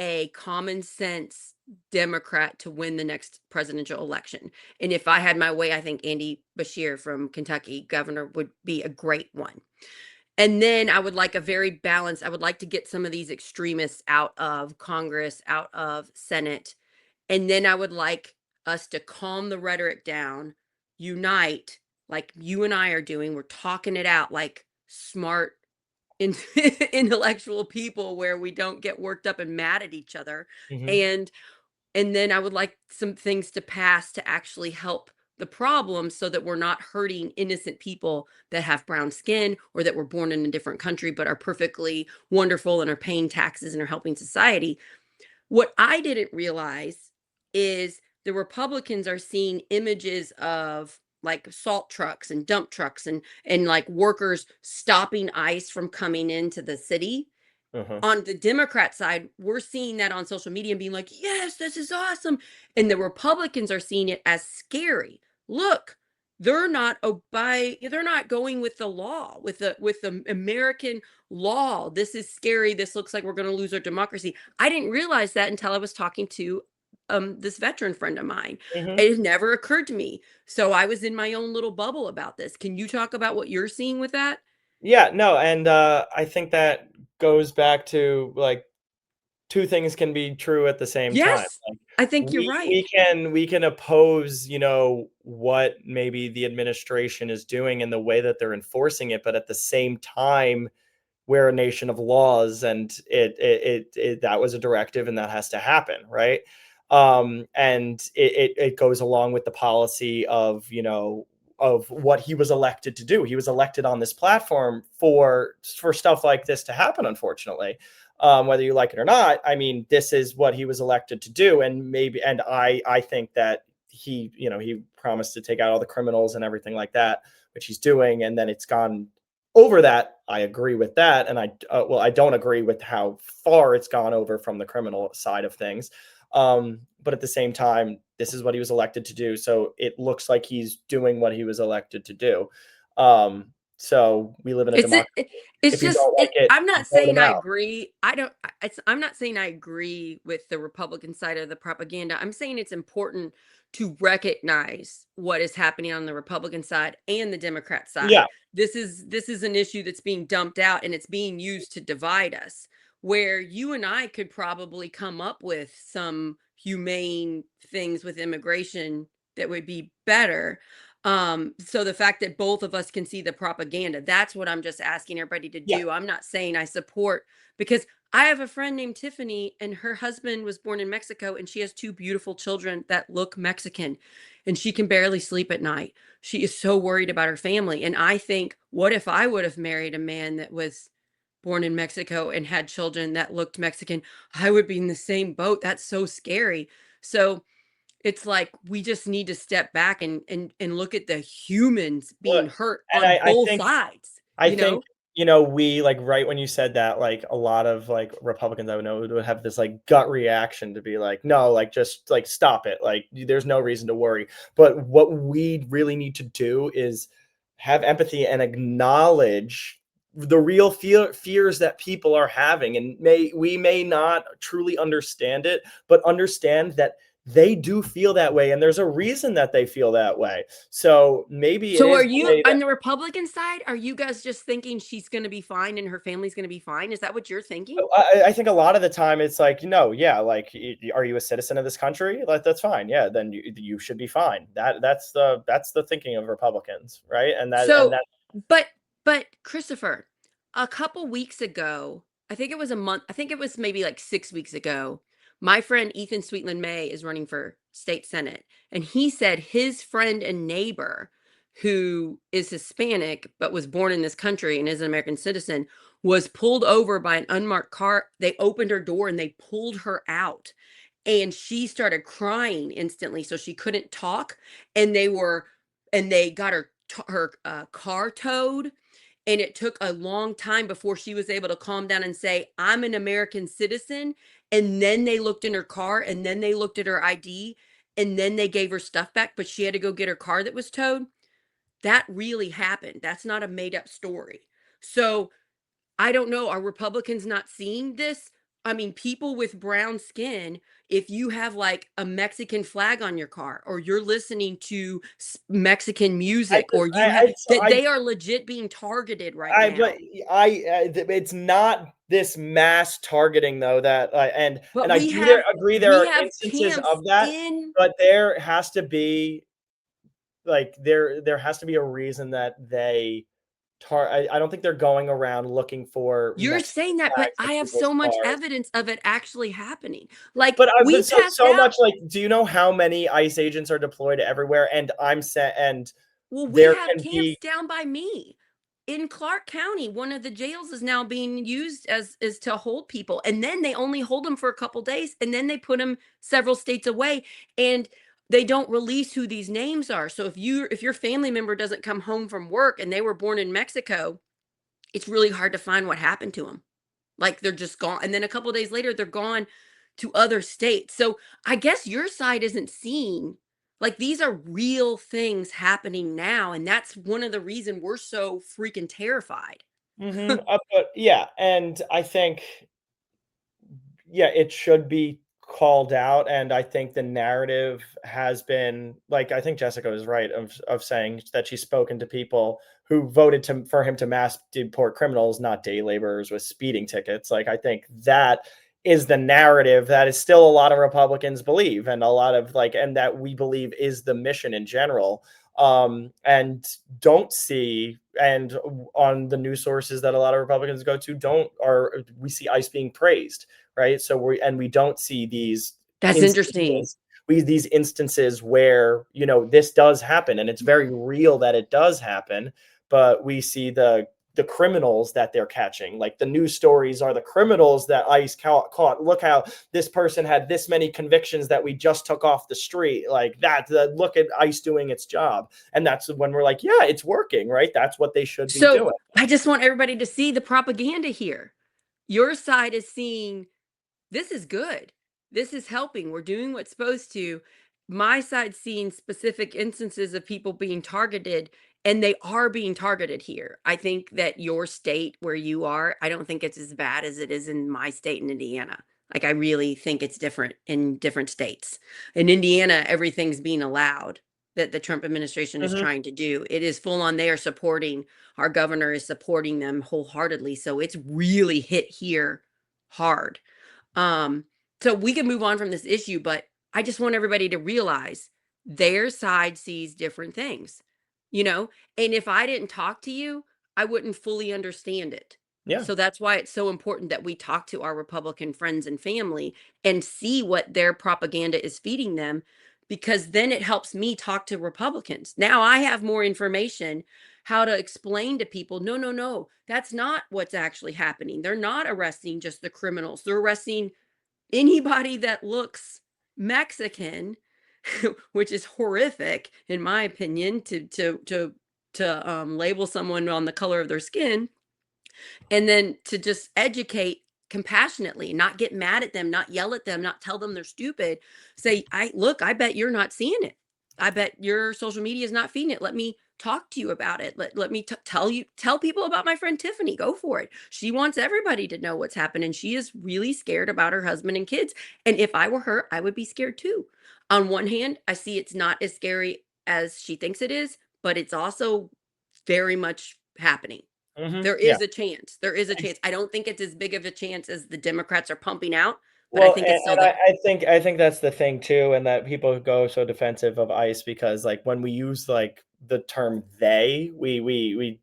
Speaker 1: a common sense Democrat to win the next presidential election. And if I had my way, I think Andy Bashir from Kentucky, governor, would be a great one. And then I would like a very balanced, I would like to get some of these extremists out of Congress, out of Senate. And then I would like us to calm the rhetoric down, unite, like you and I are doing. We're talking it out like smart, intellectual people where we don't get worked up and mad at each other.
Speaker 2: mhm.
Speaker 1: And and then I would like some things to pass to actually help the problem so that we're not hurting innocent people that have brown skin or that were born in a different country but are perfectly wonderful and are paying taxes and are helping society. What I didn't realize is the Republicans are seeing images of like salt trucks and dump trucks and like workers stopping ice from coming into the city.
Speaker 2: Uh-huh.
Speaker 1: On the Democrat side, we're seeing that on social media and being like, yes, this is awesome. And the Republicans are seeing it as scary. Look, they're not going with the law, with the American law. This is scary. This looks like we're going to lose our democracy. I didn't realize that until I was talking to this veteran friend of mine.
Speaker 2: Mhm.
Speaker 1: It never occurred to me. So I was in my own little bubble about this. Can you talk about what you're seeing with that?
Speaker 2: Yeah, no, and I think that goes back to like two things can be true at the same time.
Speaker 1: Yes,
Speaker 2: Like
Speaker 1: I think you're right.
Speaker 2: we can oppose, what maybe the administration is doing and the way that they're enforcing it, but at the same time, we're a nation of laws, and it that was a directive, and that has to happen, right? And it goes along with the policy of of what he was elected to do. He was elected on this platform for stuff like this to happen, unfortunately. Whether you like it or not, I mean, this is what he was elected to do, and I think that he promised to take out all the criminals and everything like that, which he's doing, and then it's gone over that. I agree with that, and I don't agree with how far it's gone over from the criminal side of things. But at the same time, this is what he was elected to do, so it looks like he's doing what he was elected to do. So we live in a
Speaker 1: It's it,
Speaker 2: democracy.
Speaker 1: it it's
Speaker 2: If you
Speaker 1: just
Speaker 2: don't like it,
Speaker 1: I'm not
Speaker 2: vote
Speaker 1: saying
Speaker 2: him
Speaker 1: I
Speaker 2: out.
Speaker 1: agree. I don't I'm not saying I agree with the Republican side of the propaganda. I'm saying it's important to recognize what is happening on the Republican side and the Democrat side.
Speaker 2: Yeah,
Speaker 1: This is an issue that's being dumped out and it's being used to divide us. Where you and I could probably come up with some humane things with immigration that would be better. So the fact that both of us can see the propaganda, that's what I'm just asking everybody to
Speaker 2: yeah.
Speaker 1: do. I'm not saying I support, because I have a friend named Tiffany and her husband was born in Mexico and she has two beautiful children that look Mexican and she can barely sleep at night. She is so worried about her family. And I think, what if I would have married a man that was born in Mexico and had children that looked Mexican? I would be in the same boat. That's so scary. So it's like we just need to step back and look at the humans
Speaker 2: Well,
Speaker 1: being hurt
Speaker 2: and
Speaker 1: on
Speaker 2: I
Speaker 1: both
Speaker 2: think
Speaker 1: sides,
Speaker 2: I
Speaker 1: you
Speaker 2: think,
Speaker 1: know?
Speaker 2: we like right when you said that, like a lot of like Republicans I would know would have this like gut reaction to be like, no, like just like stop it. Like there's no reason to worry. But what we really need to do is have empathy and acknowledge the real fears that people are having. And we may not truly understand it, but understand that they do feel that way. And there's a reason that they feel that way. So maybe it
Speaker 1: So are
Speaker 2: is the
Speaker 1: you
Speaker 2: way that
Speaker 1: on the Republican side? Are you guys just thinking she's going to be fine and her family's going to be fine? Is that what you're thinking?
Speaker 2: I think a lot of the time it's like, no, yeah, like, are you a citizen of this country? Like, that's fine. Yeah, then you should be fine. That's the thinking of Republicans, right? And
Speaker 1: So,
Speaker 2: that
Speaker 1: but Christopher, a couple weeks ago, I think it was a month, I think it was maybe like 6 weeks ago, my friend Ethan Sweetland May is running for state senate, and he said his friend and neighbor who is Hispanic but was born in this country and is an American citizen was pulled over by an unmarked car. They opened her door and they pulled her out. And she started crying instantly, so she couldn't talk. And they got her car towed, and it took a long time before she was able to calm down and say, "I'm an American citizen." And then they looked in her car, and then they looked at her ID, and then they gave her stuff back, but she had to go get her car that was towed. That really happened. That's not a made up story. So I don't know. Are Republicans not seeing this? I mean, people with brown skin, if you have like a Mexican flag on your car, or you're listening to Mexican
Speaker 2: I
Speaker 1: music,
Speaker 2: just
Speaker 1: or you have that,
Speaker 2: I
Speaker 1: they are legit being targeted right
Speaker 2: I but
Speaker 1: now.
Speaker 2: it's not this mass targeting though that and
Speaker 1: But
Speaker 2: I do there agree there
Speaker 1: we
Speaker 2: are
Speaker 1: have
Speaker 2: instances
Speaker 1: camps
Speaker 2: of that,
Speaker 1: in.
Speaker 2: but there has to be like there has to be a reason that I don't think they're going around looking for
Speaker 1: You're
Speaker 2: Mexican
Speaker 1: saying that, but
Speaker 2: flags in
Speaker 1: I have
Speaker 2: people's
Speaker 1: so much
Speaker 2: cars.
Speaker 1: evidence of it actually happening. Like
Speaker 2: But
Speaker 1: we passed
Speaker 2: so
Speaker 1: out.
Speaker 2: much like, do you know how many ICE agents are deployed everywhere? And I'm set, and
Speaker 1: Well, we
Speaker 2: there
Speaker 1: have
Speaker 2: can
Speaker 1: camps
Speaker 2: be.
Speaker 1: down by me. In Clark County, one of the jails is now being used as is to hold people, and then they only hold them for a couple days, and then they put them several states away, and they don't release who these names are. So if your family member doesn't come home from work and they were born in Mexico, it's really hard to find what happened to them. Like they're just gone, and then a couple days later they're gone to other states. So I guess your side isn't seeing, like, these are real things happening now, and that's one of the reason we're so freaking terrified.
Speaker 2: But yeah, and I think, yeah, it should be called out, and I think the narrative has been like, I think Jessica was right of saying that she's spoken to people who voted for him to mass deport criminals, not day laborers with speeding tickets. Like, I think that is the narrative that is still a lot of Republicans believe, and a lot of like, and that we believe is the mission in general. And don't see, and on the news sources that a lot of Republicans go to, don't, or we see ICE being praised, right? So we don't see these
Speaker 1: That's interesting.
Speaker 2: instances, these instances where, this does happen, and it's very real that it does happen, but we see the criminals that they're catching. Like, the news stories are the criminals that ICE caught. Look how this person had this many convictions that we just took off the street. Like that. Look at ICE doing its job, and that's when we're like, yeah, it's working, right? That's what they should be
Speaker 1: So
Speaker 2: doing.
Speaker 1: I just want everybody to see the propaganda here. Your side is seeing, this is good. This is helping. We're doing what's supposed to. My side seeing specific instances of people being targeted, and they are being targeted here. I think that your state where you are, I don't think it's as bad as it is in my state in Indiana. Like, I really think it's different in different states. In Indiana, everything's being allowed that the Trump administration is
Speaker 2: Mhm.
Speaker 1: trying to do. It is full on. They are supporting, our governor is supporting them wholeheartedly. So it's really hit here hard. Um, so we can move on from this issue, but I just want everybody to realize their side sees different things, you know? And if I didn't talk to you, I wouldn't fully understand it.
Speaker 2: Yeah.
Speaker 1: So that's why it's so important that we talk to our Republican friends and family and see what their propaganda is feeding them, because then it helps me talk to Republicans. Now I have more information how to explain to people, no, no, no, that's not what's actually happening. They're not arresting just the criminals. They're arresting anybody that looks Mexican, which is horrific in my opinion, to label someone on the color of their skin, and then to just educate compassionately, not get mad at them, not yell at them, not tell them they're stupid. Say, I bet you're not seeing it. I bet your social media is not feeding it. Let me talk to you about it. Let me tell people about my friend Tiffany. Go for it. She wants everybody to know what's happening. She is really scared about her husband and kids. And if I were her, I would be scared too. On one hand, I see it's not as scary as she thinks it is, but it's also very much happening. There
Speaker 2: Yeah.
Speaker 1: is a chance. There is a chance. I don't think it's as big of a chance as the Democrats are pumping out, but I
Speaker 2: Well,
Speaker 1: think it's still
Speaker 2: and
Speaker 1: there.
Speaker 2: I think that's the thing too, and that people go so defensive of ICE because, like, when we use like the term "they," we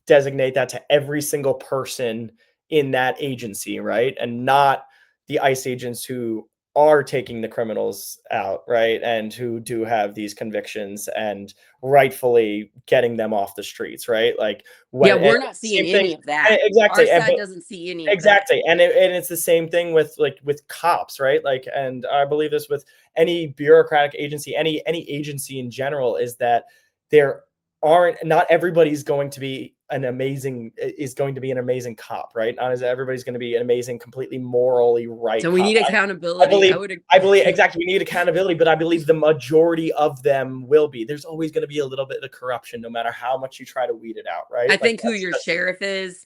Speaker 2: designate that to every single person in that agency, right? And not the ICE agents who are taking the criminals out, right? And who do have these convictions and rightfully getting them off the streets, right? Like
Speaker 1: Yeah,
Speaker 2: when and
Speaker 1: we're not
Speaker 2: it's the
Speaker 1: seeing
Speaker 2: same thing.
Speaker 1: any of that. Our
Speaker 2: Exactly. And
Speaker 1: side
Speaker 2: but
Speaker 1: doesn't see any of that.
Speaker 2: exactly, and it's the same thing with like with cops, right? Like, and I believe this with any bureaucratic agency, any agency in general, is that there aren't not everybody's going to be an amazing is going to be an amazing cop, right? Not as everybody's going to be an amazing, completely morally right
Speaker 1: So we
Speaker 2: cop.
Speaker 1: need
Speaker 2: I
Speaker 1: accountability.
Speaker 2: believe I believe exactly. We need accountability, but I believe the majority of them will be. There's always going to be a little bit of corruption, no matter how much you try to weed it out, right?
Speaker 1: I
Speaker 2: Like
Speaker 1: think who
Speaker 2: that's
Speaker 1: your
Speaker 2: just
Speaker 1: sheriff is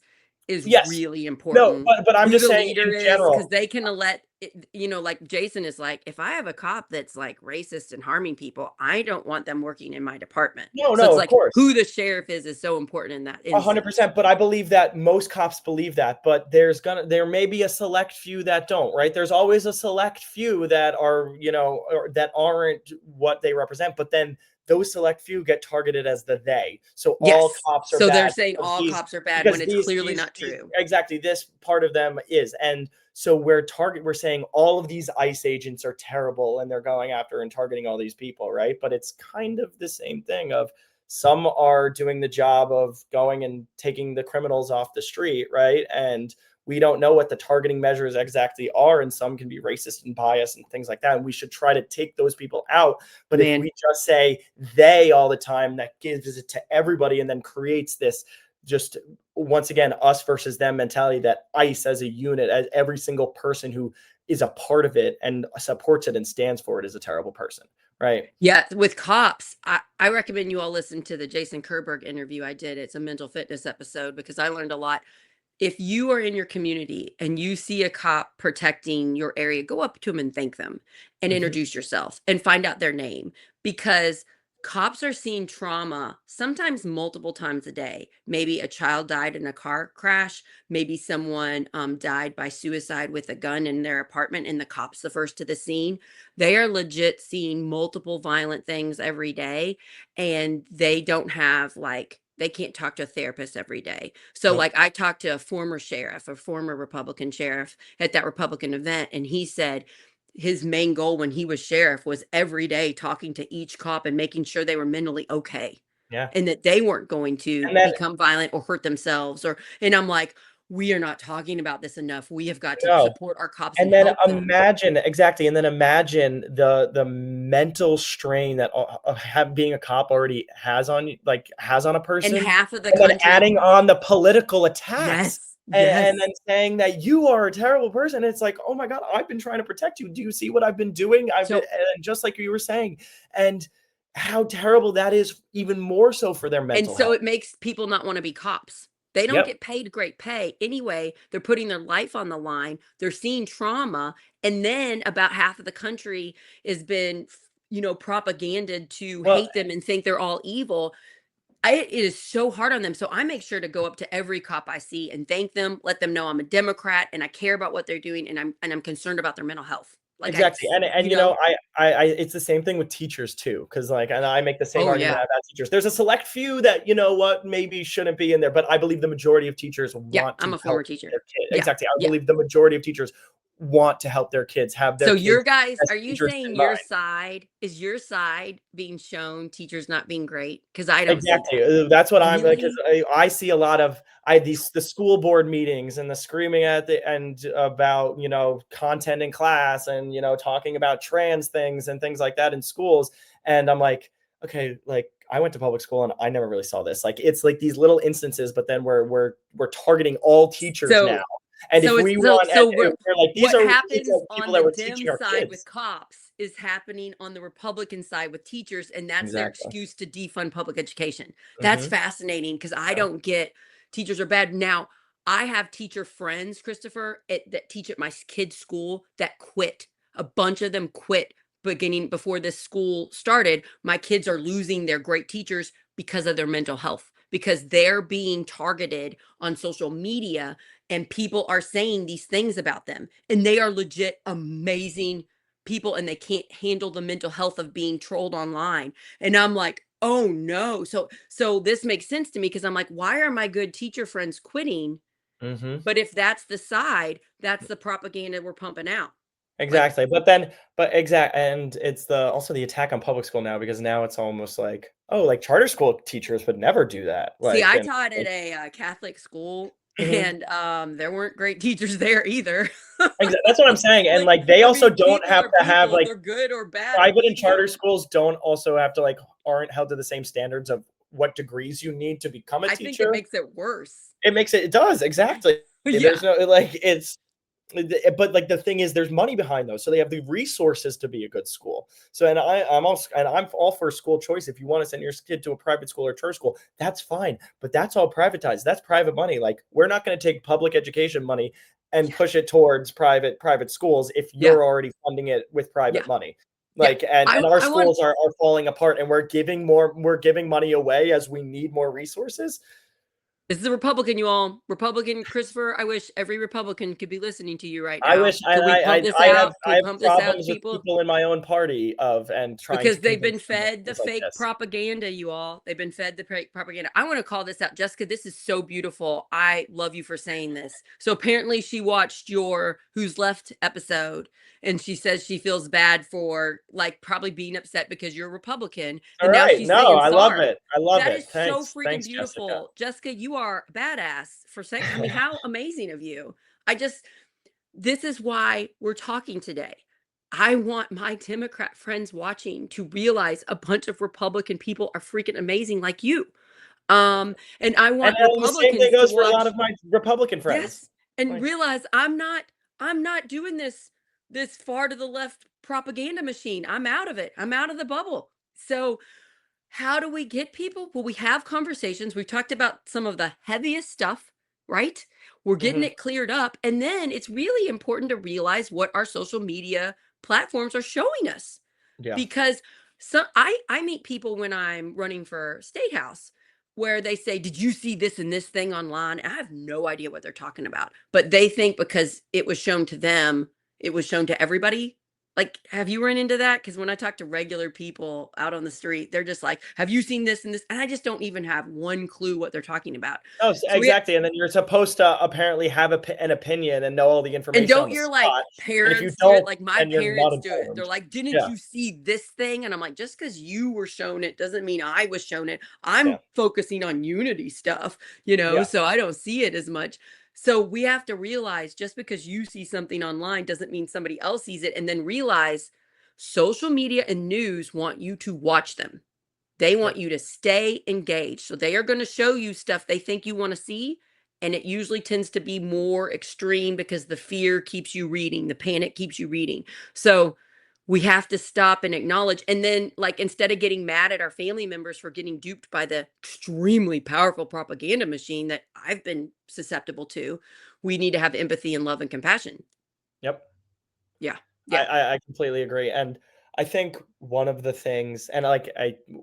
Speaker 2: yes.
Speaker 1: really
Speaker 2: No,
Speaker 1: important.
Speaker 2: but I'm
Speaker 1: Who
Speaker 2: just
Speaker 1: the
Speaker 2: saying
Speaker 1: leader
Speaker 2: in
Speaker 1: is, because
Speaker 2: general.
Speaker 1: they can let it, like Jason is like, if I have a cop that's like racist and harming people, I don't want them working in my department.
Speaker 2: No,
Speaker 1: So
Speaker 2: no,
Speaker 1: it's
Speaker 2: of
Speaker 1: like
Speaker 2: course.
Speaker 1: who the sheriff is so important in that instance.
Speaker 2: 100%, but I believe that most cops believe that, but there may be a select few that don't, right? There's always a select few that are, or that aren't what they represent, but then those select few get targeted as the they. So all
Speaker 1: Yes.
Speaker 2: cops are
Speaker 1: So they're
Speaker 2: bad
Speaker 1: saying all cops are bad when
Speaker 2: because
Speaker 1: it's clearly not
Speaker 2: these
Speaker 1: true.
Speaker 2: exactly this part of them is. And so we're saying all of these ICE agents are terrible and they're going after and targeting all these people, right? But it's kind of the same thing of some are doing the job of going and taking the criminals off the street, right? And we don't know what the targeting measures exactly are, and some can be racist and biased and things like that. And we should try to take those people out. But if
Speaker 1: Man,
Speaker 2: we just say they all the time, that gives it to everybody and then creates this just once again us versus them mentality that ICE as a unit, as every single person who is a part of it and supports it and stands for it is a terrible person, right?
Speaker 1: yeah, with cops, I recommend you all listen to the Jason Kerberg interview I did. It's a mental fitness episode because I learned a lot. If you are in your community and you see a cop protecting your area, go up to them and thank them and
Speaker 2: Mm-hmm.
Speaker 1: introduce yourself and find out their name, because cops are seeing trauma sometimes multiple times a day. Maybe a child died in a car crash. Maybe someone died by suicide with a gun in their apartment and the cops the first to the scene. They are legit seeing multiple violent things every day, and they don't have like, they can't talk to a therapist every day. So
Speaker 2: Nope.
Speaker 1: like I talked to a former sheriff, a former Republican sheriff at that Republican event, and he said his main goal when he was sheriff was every day talking to each cop and making sure they were mentally okay
Speaker 2: Yeah.
Speaker 1: and that they weren't going to
Speaker 2: And then
Speaker 1: become violent or hurt themselves. Or and I'm like, we are not talking about this enough. We have got to
Speaker 2: no.
Speaker 1: support our cops and
Speaker 2: And then
Speaker 1: help them.
Speaker 2: imagine exactly, and then imagine the mental strain that have being a cop already has on has on a
Speaker 1: And
Speaker 2: person,
Speaker 1: half of the
Speaker 2: and then
Speaker 1: country,
Speaker 2: adding on the political attacks.
Speaker 1: yes,
Speaker 2: And then
Speaker 1: yes.
Speaker 2: saying that you are a terrible person. It's like, oh my God, I've been trying to protect you. Do you see what I've been doing? I've been,
Speaker 1: So
Speaker 2: and just like you were saying, and how terrible that is, even more so for their
Speaker 1: and
Speaker 2: mental
Speaker 1: so
Speaker 2: health.
Speaker 1: it makes people not want to be cops. They don't
Speaker 2: Yep.
Speaker 1: get paid great pay. Anyway, they're putting their life on the line. They're seeing trauma. And then about half of the country has been, propaganded to
Speaker 2: Well,
Speaker 1: hate them and think they're all evil. It is so hard on them. So I make sure to go up to every cop I see and thank them, let them know I'm a Democrat and I care about what they're doing, and I'm concerned about their mental health. Like
Speaker 2: exactly, and
Speaker 1: you know,
Speaker 2: I it's the same thing with teachers too, because like, and I make the same
Speaker 1: oh
Speaker 2: argument
Speaker 1: yeah.
Speaker 2: about teachers. There's a select few that what maybe shouldn't be in there, but I believe the majority of teachers
Speaker 1: Yeah,
Speaker 2: want
Speaker 1: I'm
Speaker 2: to
Speaker 1: a former
Speaker 2: help
Speaker 1: teacher.
Speaker 2: their kid.
Speaker 1: Yeah.
Speaker 2: Exactly, I
Speaker 1: Yeah.
Speaker 2: believe the majority of teachers want to help their kids, have their
Speaker 1: So your
Speaker 2: kids
Speaker 1: guys,
Speaker 2: as
Speaker 1: are you
Speaker 2: teachers
Speaker 1: saying
Speaker 2: in mind.
Speaker 1: your side being shown teachers not being great? Because I don't see
Speaker 2: Exactly.
Speaker 1: that.
Speaker 2: That's what I'm like. 'Cause
Speaker 1: Really?
Speaker 2: I see a lot of these the school board meetings and the screaming at the end about content in class and talking about trans things and things like that in schools. And I'm like, okay, like I went to public school and I never really saw this. Like it's like these little instances, but then we're targeting all teachers now.
Speaker 1: So
Speaker 2: And if
Speaker 1: so it's
Speaker 2: we
Speaker 1: so
Speaker 2: want, and
Speaker 1: so we're
Speaker 2: we're like
Speaker 1: what
Speaker 2: these
Speaker 1: happens
Speaker 2: are people
Speaker 1: on
Speaker 2: that
Speaker 1: the
Speaker 2: we're teaching
Speaker 1: Dem
Speaker 2: our
Speaker 1: side with
Speaker 2: kids.
Speaker 1: cops is happening on the Republican side with teachers, and that's their
Speaker 2: Exactly.
Speaker 1: excuse to defund public education. That's
Speaker 2: Hmm.
Speaker 1: fascinating because I don't get teachers are bad. Now, I have teacher friends, Christopher, that teach at my kids' school that quit. A bunch of them quit beginning before this school started. My kids are losing their great teachers because of their mental health, because they're being targeted on social media and people are saying these things about them, and they are legit amazing people, and they can't handle the mental health of being trolled online. And I'm like, oh no. So this makes sense to me because I'm like, why are my good teacher friends quitting?
Speaker 2: Hmm.
Speaker 1: But if that's the side, that's the propaganda we're pumping out. Like,
Speaker 2: Exactly. And it's also the attack on public school now because now it's almost like, oh, like charter school teachers would never do that.
Speaker 1: see,
Speaker 2: Like,
Speaker 1: I
Speaker 2: and
Speaker 1: taught at
Speaker 2: like,
Speaker 1: a Catholic school,
Speaker 2: mhm.
Speaker 1: and there weren't great teachers there either.
Speaker 2: That's what I'm saying. And
Speaker 1: Like,
Speaker 2: like they
Speaker 1: I
Speaker 2: also
Speaker 1: mean,
Speaker 2: don't
Speaker 1: people
Speaker 2: have
Speaker 1: are
Speaker 2: to have
Speaker 1: people.
Speaker 2: like
Speaker 1: They're good or bad or
Speaker 2: private and charter
Speaker 1: medium.
Speaker 2: schools don't also have to like aren't held to the same standards of what degrees you need to become a
Speaker 1: I think it
Speaker 2: teacher.
Speaker 1: makes it worse.
Speaker 2: It does, exactly. There's
Speaker 1: Yeah,
Speaker 2: no like it's but like the thing is there's money behind those. So they have the resources to be a good school. So I'm all for school choice. If you want to send your kid to a private school or church school, that's fine. But that's all privatized. That's private money. Like we're not going to take public education money and
Speaker 1: yeah,
Speaker 2: push it towards private schools if
Speaker 1: yeah,
Speaker 2: you're already funding it with
Speaker 1: yeah,
Speaker 2: private money.
Speaker 1: yeah.
Speaker 2: Like and our
Speaker 1: I want
Speaker 2: schools are falling apart and we're giving money away as we need more resources.
Speaker 1: This is a Republican, you all. Republican Christopher, I wish every Republican could be listening to you right
Speaker 2: I
Speaker 1: now.
Speaker 2: wish
Speaker 1: Can we pump this
Speaker 2: I have
Speaker 1: out? Can we pump this out to
Speaker 2: problems with
Speaker 1: people?
Speaker 2: people in my own party of and trying
Speaker 1: Because
Speaker 2: to
Speaker 1: they've been
Speaker 2: convince them of
Speaker 1: fed the
Speaker 2: things like
Speaker 1: fake
Speaker 2: this.
Speaker 1: propaganda, you all. They've been fed the fake propaganda. I want to call this out. Jessica, this is so beautiful. I love you for saying this. So apparently she watched your Who's Left episode and she says she feels bad for like probably being upset because you're a Republican
Speaker 2: All
Speaker 1: and now
Speaker 2: right.
Speaker 1: she's
Speaker 2: No,
Speaker 1: saying
Speaker 2: I love
Speaker 1: sorry.
Speaker 2: it. I love
Speaker 1: That
Speaker 2: it.
Speaker 1: is so
Speaker 2: Thanks.
Speaker 1: freaking
Speaker 2: Thanks, Jessica.
Speaker 1: beautiful. Jessica, you are badass for saying, I mean, how amazing of you. I just this is why we're talking today. I want my Democrat friends watching to realize a bunch of Republican people are freaking amazing like you. And I
Speaker 2: And
Speaker 1: want
Speaker 2: then the same thing
Speaker 1: Republicans to
Speaker 2: goes for a lot of
Speaker 1: watch,
Speaker 2: my Republican friends.
Speaker 1: yes, and
Speaker 2: Like,
Speaker 1: realize I'm not doing this far to the left propaganda machine. I'm out of it. I'm out of the bubble. So how do we get people? Well, we have conversations. We've talked about some of the heaviest stuff, right? We're getting
Speaker 2: mhm,
Speaker 1: it cleared up. And then it's really important to realize what our social media platforms are showing us.
Speaker 2: yeah.
Speaker 1: Because I meet people when I'm running for state house where they say, "Did you see this and this thing online?" I have no idea what they're talking about. But they think because it was shown to them, it was shown to everybody. Like, have you run into that? Because when I talk to regular people out on the street, they're just like, "Have you seen this and this?" And I just don't even have one clue what they're talking about.
Speaker 2: Oh,
Speaker 1: So we
Speaker 2: exactly. And then you're supposed to apparently have an opinion and know all the
Speaker 1: and
Speaker 2: information on
Speaker 1: don't
Speaker 2: the
Speaker 1: your like
Speaker 2: spot. And if you
Speaker 1: parents do it?
Speaker 2: don't,
Speaker 1: Like my
Speaker 2: then you're not
Speaker 1: parents do it. They're
Speaker 2: informed.
Speaker 1: like, "Didn't
Speaker 2: Yeah.
Speaker 1: you see this thing?" And I'm like, "Just because you were shown it doesn't mean I was shown it.
Speaker 2: Yeah.
Speaker 1: I'm focusing on unity stuff,
Speaker 2: Yeah.
Speaker 1: so I don't see it as much." So we have to realize just because you see something online doesn't mean somebody else sees it, and then realize social media and news want you to watch them. They want
Speaker 2: Yep.
Speaker 1: you to stay engaged. So they are going to show you stuff they think you want to see. And it usually tends to be more extreme because the fear keeps you reading, the panic keeps you reading. So we have to stop and acknowledge. And then, like, instead of getting mad at our family members for getting duped by the extremely powerful propaganda machine that I've been susceptible to, we need to have empathy and love and compassion.
Speaker 2: Yep.
Speaker 1: Yeah.
Speaker 2: I,
Speaker 1: Yeah.
Speaker 2: I I completely agree, and I think one of the things, and like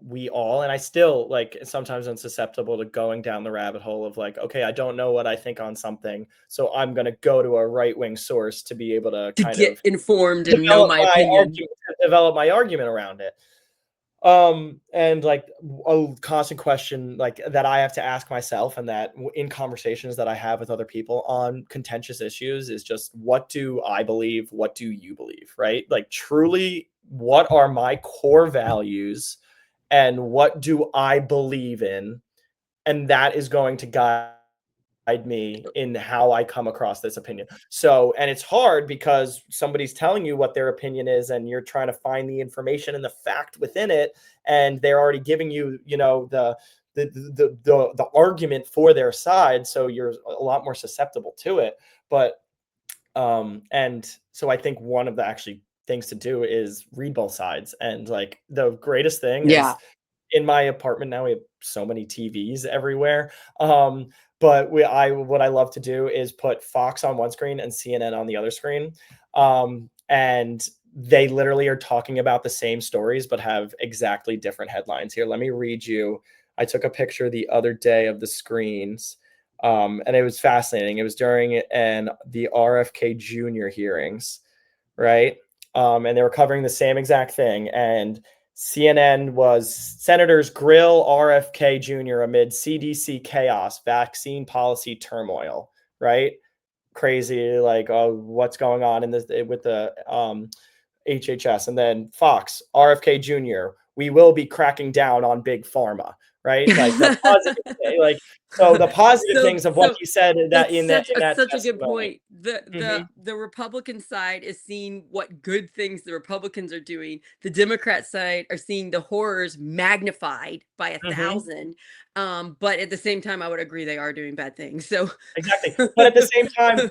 Speaker 2: we all, and I still like sometimes I'm susceptible to going down the rabbit hole of like, okay, I don't know what I think on something, so I'm gonna go to a right wing source to be able to
Speaker 1: To
Speaker 2: kind
Speaker 1: get
Speaker 2: of
Speaker 1: informed and know my opinion.
Speaker 2: develop my argument around it. And like a constant question like that I have to ask myself and that in conversations that I have with other people on contentious issues is just what do I believe? What do you believe? Right? Like truly, what are my core values and what do I believe in? And that is going to guide me in how I come across this opinion. So, and it's hard because somebody's telling you what their opinion is and you're trying to find the information and the fact within it and they're already giving you, the argument for their side, so you're a lot more susceptible to it. But and so I think one of the actually things to do is read both sides. And like the greatest thing is
Speaker 1: Yeah.
Speaker 2: in my apartment now we have so many TVs everywhere. But what I love to do is put Fox on one screen and CNN on the other screen. And they literally are talking about the same stories but have exactly different headlines. Here, let me read you. I took a picture the other day of the screens. And it was fascinating. It was during the RFK Jr. hearings, right? And they were covering the same exact thing. And CNN was Senators grill RFK Jr. amid CDC chaos, vaccine policy turmoil, right? crazy, like, oh, what's going on in this with the HHS, and then Fox, RFK Jr. We will be cracking down on big pharma, right? Like the positive, like so the positive
Speaker 1: so
Speaker 2: things of what
Speaker 1: so
Speaker 2: he said in that
Speaker 1: it's
Speaker 2: in that
Speaker 1: such a good
Speaker 2: testimony.
Speaker 1: point. The
Speaker 2: Hmm.
Speaker 1: the the Republican side is seeing what good things the Republicans are doing. The Democrat side are seeing the horrors magnified by a
Speaker 2: Hmm.
Speaker 1: thousand. But at the same time, I would agree they are doing bad things. So
Speaker 2: Exactly, but at the same time,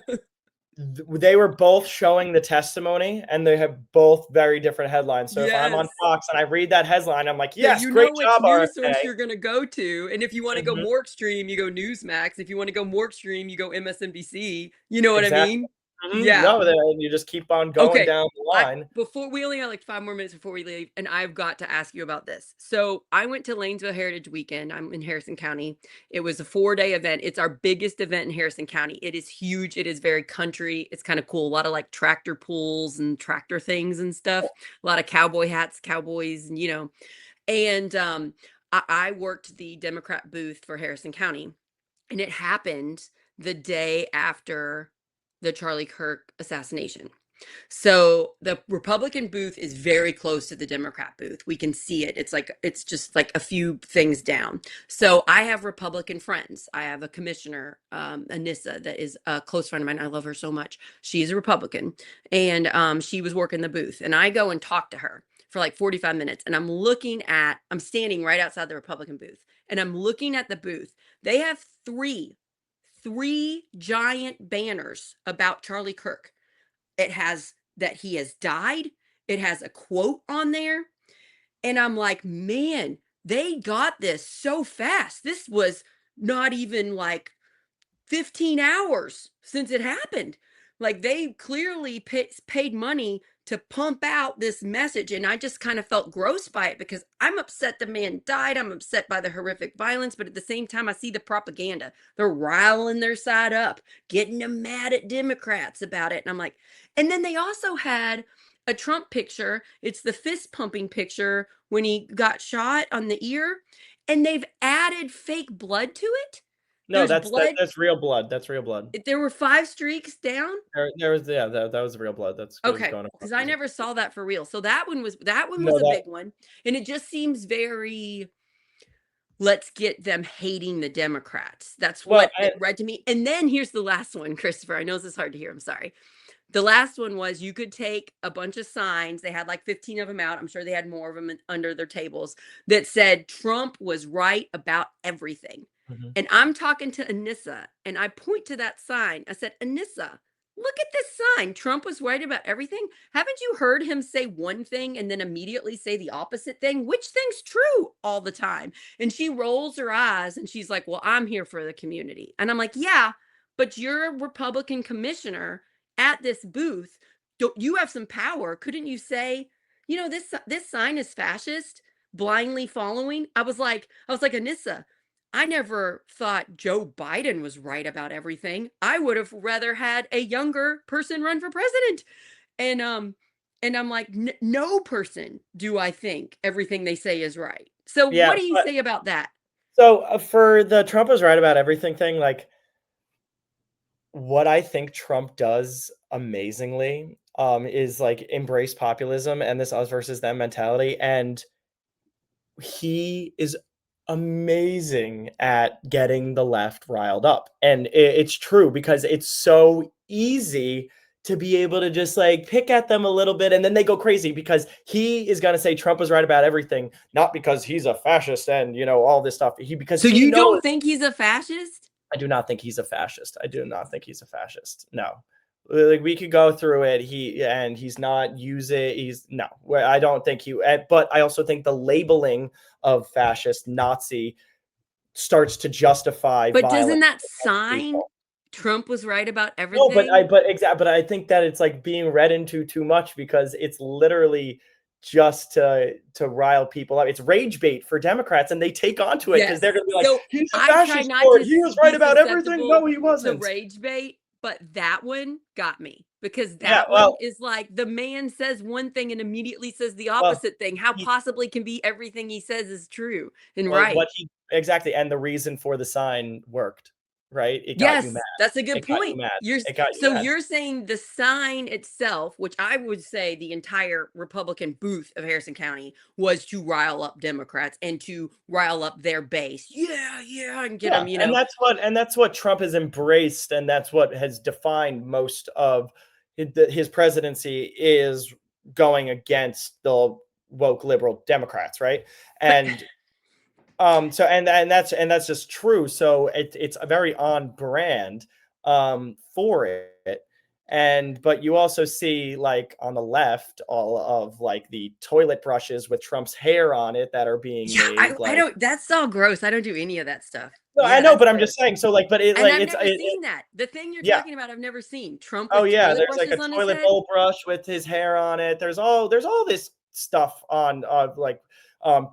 Speaker 2: they were both showing the testimony, and they have both very different headlines. So if I'm on
Speaker 1: yes.
Speaker 2: Fox and I read that headline, I'm like,
Speaker 1: So
Speaker 2: yes,
Speaker 1: you
Speaker 2: great
Speaker 1: know which
Speaker 2: job,
Speaker 1: news source
Speaker 2: RFK.
Speaker 1: you're going to go to, and if you want to go
Speaker 2: Hmm.
Speaker 1: more extreme, you go Newsmax. If you want to go more extreme, you go MSNBC. You know what I
Speaker 2: Exactly.
Speaker 1: mean?
Speaker 2: Hmm.
Speaker 1: Yeah.
Speaker 2: No, then you just keep on going
Speaker 1: Okay.
Speaker 2: down the
Speaker 1: I
Speaker 2: line.
Speaker 1: before we only have like 5 more minutes before we leave, and I've got to ask you about this. So I went to Lanesville Heritage Weekend. I'm in Harrison County. It was a 4-day event. It's our biggest event in Harrison County. It is huge. It is very country. It's kind of cool. A lot of like tractor pulls and tractor things and stuff. A lot of cowboy hats, cowboys, and I worked the Democrat booth for Harrison County, and it happened the day after the Charlie Kirk assassination. So the Republican booth is very close to the Democrat booth. We can see it. It's just like a few things down. So I have Republican friends. I have a commissioner, Anissa, that is a close friend of mine. I love her so much. She's a Republican, and she was working the booth. And I go and talk to her for like 45 minutes, and I'm standing right outside the Republican booth, and I'm looking at the booth. They have three giant banners about Charlie Kirk. It has that he has died. It has a quote on there. And I'm like, man, they got this so fast. This was not even like 15 hours since it happened. Like they clearly paid money to pump out this message. And I just kind of felt gross by it because I'm upset the man died. I'm upset by the horrific violence. But at the same time, I see the propaganda. They're riling their side up, getting them mad at Democrats about it. And I'm like, and then they also had a Trump picture. It's the fist pumping picture when he got shot on the ear. And they've added fake blood to it.
Speaker 2: No,
Speaker 1: There's blood.
Speaker 2: that's real blood. That's real blood.
Speaker 1: There were 5 streaks down?
Speaker 2: There was, yeah, that was real blood. That's what was
Speaker 1: Okay,
Speaker 2: going
Speaker 1: because
Speaker 2: across
Speaker 1: I
Speaker 2: his.
Speaker 1: never saw that for real. So that one was
Speaker 2: No,
Speaker 1: a
Speaker 2: that.
Speaker 1: big one, and it just seems very, "Let's get them hating the Democrats." That's
Speaker 2: Well,
Speaker 1: what it read to me, and then here's the last one, Christopher, I know this is hard to hear, I'm sorry. The last one was you could take a bunch of signs, they had like 15 of them out, I'm sure they had more of them under their tables, that said Trump was right about everything.
Speaker 2: mhm.
Speaker 1: And I'm talking to Anissa, and I point to that sign. I said, Anissa, look at this sign. Trump was right about everything. Haven't you heard him say one thing and then immediately say the opposite thing? Which thing's true all the time? And she rolls her eyes and she's like, well, I'm here for the community. And I'm like, yeah, but you're a Republican commissioner at this booth. Don't you have some power? Couldn't you say, this sign is fascist, blindly following? I was like, Anissa, I never thought Joe Biden was right about everything. I would have rather had a younger person run for president. And I'm like, no person do I think everything they say is right. So
Speaker 2: Yeah,
Speaker 1: what do you
Speaker 2: but
Speaker 1: say about that?
Speaker 2: so for the Trump is right about everything thing, like what I think Trump does amazingly, is like embrace populism and this us versus them mentality, and he is amazing at getting the left riled up. And it's true because it's so easy to be able to just like pick at them a little bit and then they go crazy because he is going to say Trump was right about everything, not because he's a fascist and all this stuff. Because
Speaker 1: So
Speaker 2: he
Speaker 1: you
Speaker 2: knows.
Speaker 1: don't think he's a fascist?
Speaker 2: I do not think he's a fascist. I do not think he's a fascist. No. Like we could go through it. He's not use it. He's no. I don't think he. But I also think the labeling of fascist, Nazi, starts to justify
Speaker 1: But doesn't
Speaker 2: violence
Speaker 1: that
Speaker 2: against
Speaker 1: sign
Speaker 2: people.
Speaker 1: Trump was right about
Speaker 2: No,
Speaker 1: everything?
Speaker 2: but I think that it's like being read into too much because it's literally just to rile people up. It's rage bait for Democrats, and they take onto it because they're
Speaker 1: Yes.
Speaker 2: going to be like,
Speaker 1: So
Speaker 2: "He's a
Speaker 1: I try
Speaker 2: fascist,"
Speaker 1: not
Speaker 2: or
Speaker 1: to
Speaker 2: "He was right
Speaker 1: be
Speaker 2: about everything." No,
Speaker 1: susceptible
Speaker 2: he
Speaker 1: to
Speaker 2: wasn't.
Speaker 1: rage bait, but that one got me because
Speaker 2: Yeah,
Speaker 1: that one is like the man says one thing and immediately says the
Speaker 2: well,
Speaker 1: opposite thing. How
Speaker 2: he
Speaker 1: possibly can be everything he says is true and
Speaker 2: well,
Speaker 1: right?
Speaker 2: what he exactly, and the reason for the sign worked. right? It got you mad.
Speaker 1: Yes, that's a good
Speaker 2: It got you
Speaker 1: point.
Speaker 2: mad.
Speaker 1: You're
Speaker 2: It got you
Speaker 1: so
Speaker 2: mad.
Speaker 1: you're saying the sign itself, which I would say the entire Republican booth of Harrison County was to rile up Democrats and to rile up their base. Yeah, yeah, and get
Speaker 2: Yeah,
Speaker 1: them,
Speaker 2: and that's what Trump has embraced, and that's what has defined most of his presidency is going against the woke liberal Democrats, right?
Speaker 1: but
Speaker 2: And and that's just true. So it's a very on brand for it. And but you also see like on the left all of like the toilet brushes with Trump's hair on it that are being
Speaker 1: yeah, I
Speaker 2: made
Speaker 1: I
Speaker 2: like.
Speaker 1: don't that's all gross. I don't do any of that stuff.
Speaker 2: No, I
Speaker 1: Yeah,
Speaker 2: know,
Speaker 1: that's
Speaker 2: but I'm
Speaker 1: gross.
Speaker 2: just saying. So like, but it
Speaker 1: And
Speaker 2: like
Speaker 1: I've never seen that. The thing you're
Speaker 2: yeah.
Speaker 1: talking about, I've never seen. Trump
Speaker 2: Oh
Speaker 1: with
Speaker 2: yeah,
Speaker 1: toilet
Speaker 2: there's like a
Speaker 1: brushes on his
Speaker 2: toilet
Speaker 1: head.
Speaker 2: bowl brush with his hair on it. There's all this stuff on like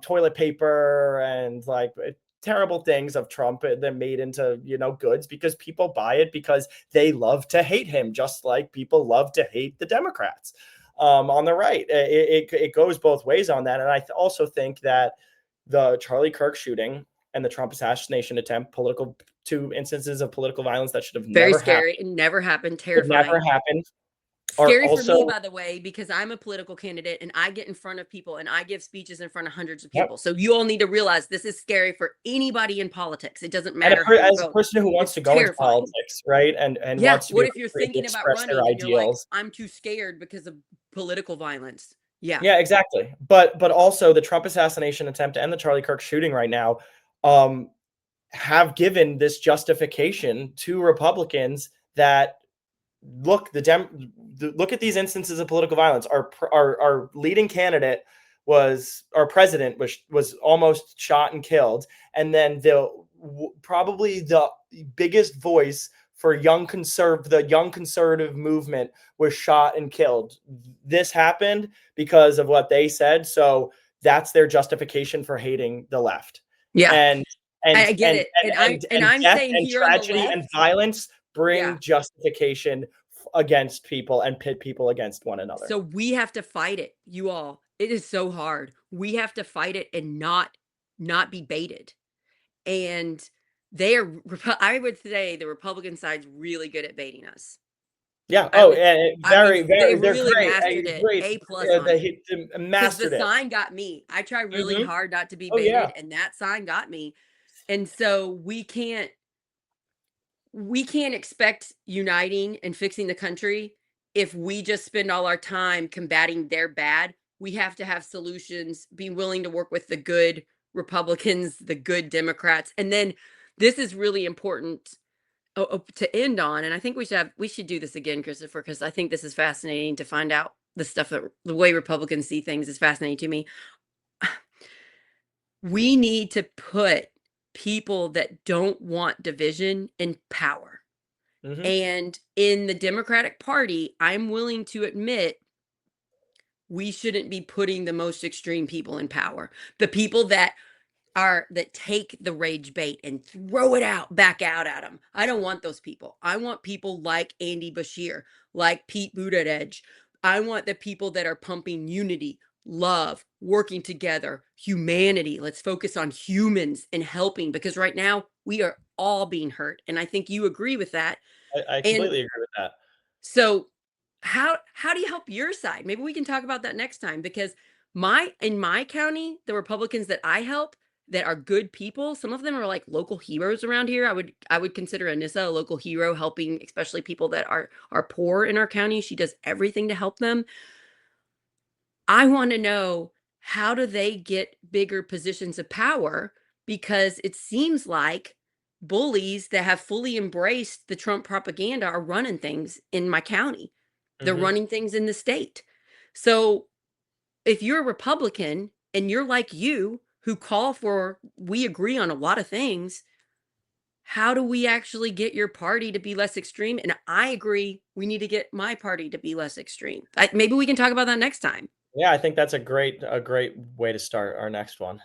Speaker 2: toilet paper and like terrible things of Trump that made into goods because people buy it because they love to hate him, just like people love to hate the Democrats on the right. It goes both ways on that, and I also think that the Charlie Kirk shooting and the Trump assassination attempt, two instances of political violence that should have
Speaker 1: Very
Speaker 2: never happened
Speaker 1: scary. It never happened.
Speaker 2: should never
Speaker 1: Terrifying.
Speaker 2: happen are
Speaker 1: Scary for me,
Speaker 2: also
Speaker 1: by the way, because I'm a political candidate and I get in front of people and I give speeches in front of hundreds of
Speaker 2: yep.
Speaker 1: people. So you all need to realize this is scary for anybody in politics. It doesn't
Speaker 2: And
Speaker 1: matter how you
Speaker 2: as a
Speaker 1: vote.
Speaker 2: person who wants
Speaker 1: It's
Speaker 2: to go into
Speaker 1: terrifying.
Speaker 2: politics, right, and
Speaker 1: Yeah.
Speaker 2: wants to be
Speaker 1: What
Speaker 2: able
Speaker 1: if
Speaker 2: to
Speaker 1: you're
Speaker 2: freely
Speaker 1: thinking about
Speaker 2: express their
Speaker 1: running and you're like,
Speaker 2: ideals.
Speaker 1: I'm too scared because of political violence? Yeah.
Speaker 2: Yeah, exactly. But also the Trump assassination attempt and the Charlie Kirk shooting right now um, have given this justification to Republicans that look look at these instances of political violence. Our leading candidate was our president was almost shot and killed, and then probably the biggest voice for the young conservative movement was shot and killed. This happened because of what they said, so that's their justification for hating the left.
Speaker 1: Yeah.
Speaker 2: And
Speaker 1: I get it. And I'm
Speaker 2: death
Speaker 1: saying
Speaker 2: and
Speaker 1: here on the
Speaker 2: tragedy and
Speaker 1: left,
Speaker 2: violence
Speaker 1: yeah.
Speaker 2: bring justification against people and pit people against one another.
Speaker 1: So we have to fight it, you all. It is so hard. We have to fight it and not be baited. And I would say the Republican side's really good at baiting us.
Speaker 2: Yeah.
Speaker 1: I
Speaker 2: Oh,
Speaker 1: would
Speaker 2: and
Speaker 1: I mean,
Speaker 2: very,
Speaker 1: they
Speaker 2: very. They're
Speaker 1: really
Speaker 2: great.
Speaker 1: mastered it.
Speaker 2: Great.
Speaker 1: A plus on it.
Speaker 2: They
Speaker 1: Because the
Speaker 2: mastered it.
Speaker 1: sign got me. I try really
Speaker 2: Hmm.
Speaker 1: hard not to be
Speaker 2: Oh yeah.
Speaker 1: baited, and that sign got me. And so we can't expect uniting and fixing the country if we just spend all our time combating their bad. We have to have solutions, be willing to work with the good Republicans, the good Democrats. And then this is really important to end on. And I think we should do this again, Christopher, because I think this is fascinating to find out the stuff that the way Republicans see things is fascinating to me. We need to put people that don't want division in power.
Speaker 2: Hmm.
Speaker 1: And in the Democratic Party, I'm willing to admit we shouldn't be putting the most extreme people in power. The people that take the rage bait and throw it back out at them. I don't want those people. I want people like Andy Bashir, like Pete Buttigieg. I want the people that are pumping unity, love, working together, humanity. Let's focus on humans and helping because right now we are all being hurt. And I think you agree with that.
Speaker 2: I
Speaker 1: And
Speaker 2: completely agree with that.
Speaker 1: so how do you help your side? Maybe we can talk about that next time because in my county, the Republicans that I help that are good people, some of them are like local heroes around here. I would consider Anissa a local hero helping especially people that are poor in our county. She does everything to help them. I want to know how do they get bigger positions of power because it seems like bullies that have fully embraced the Trump propaganda are running things in my county. They're
Speaker 2: Hmm.
Speaker 1: running things in the state. So if you're a Republican and you're like you who call for we agree on a lot of things, how do we actually get your party to be less extreme? And I agree we need to get my party to be less extreme. Maybe we can talk about that next time.
Speaker 2: Yeah, I think that's a great way to start our next one.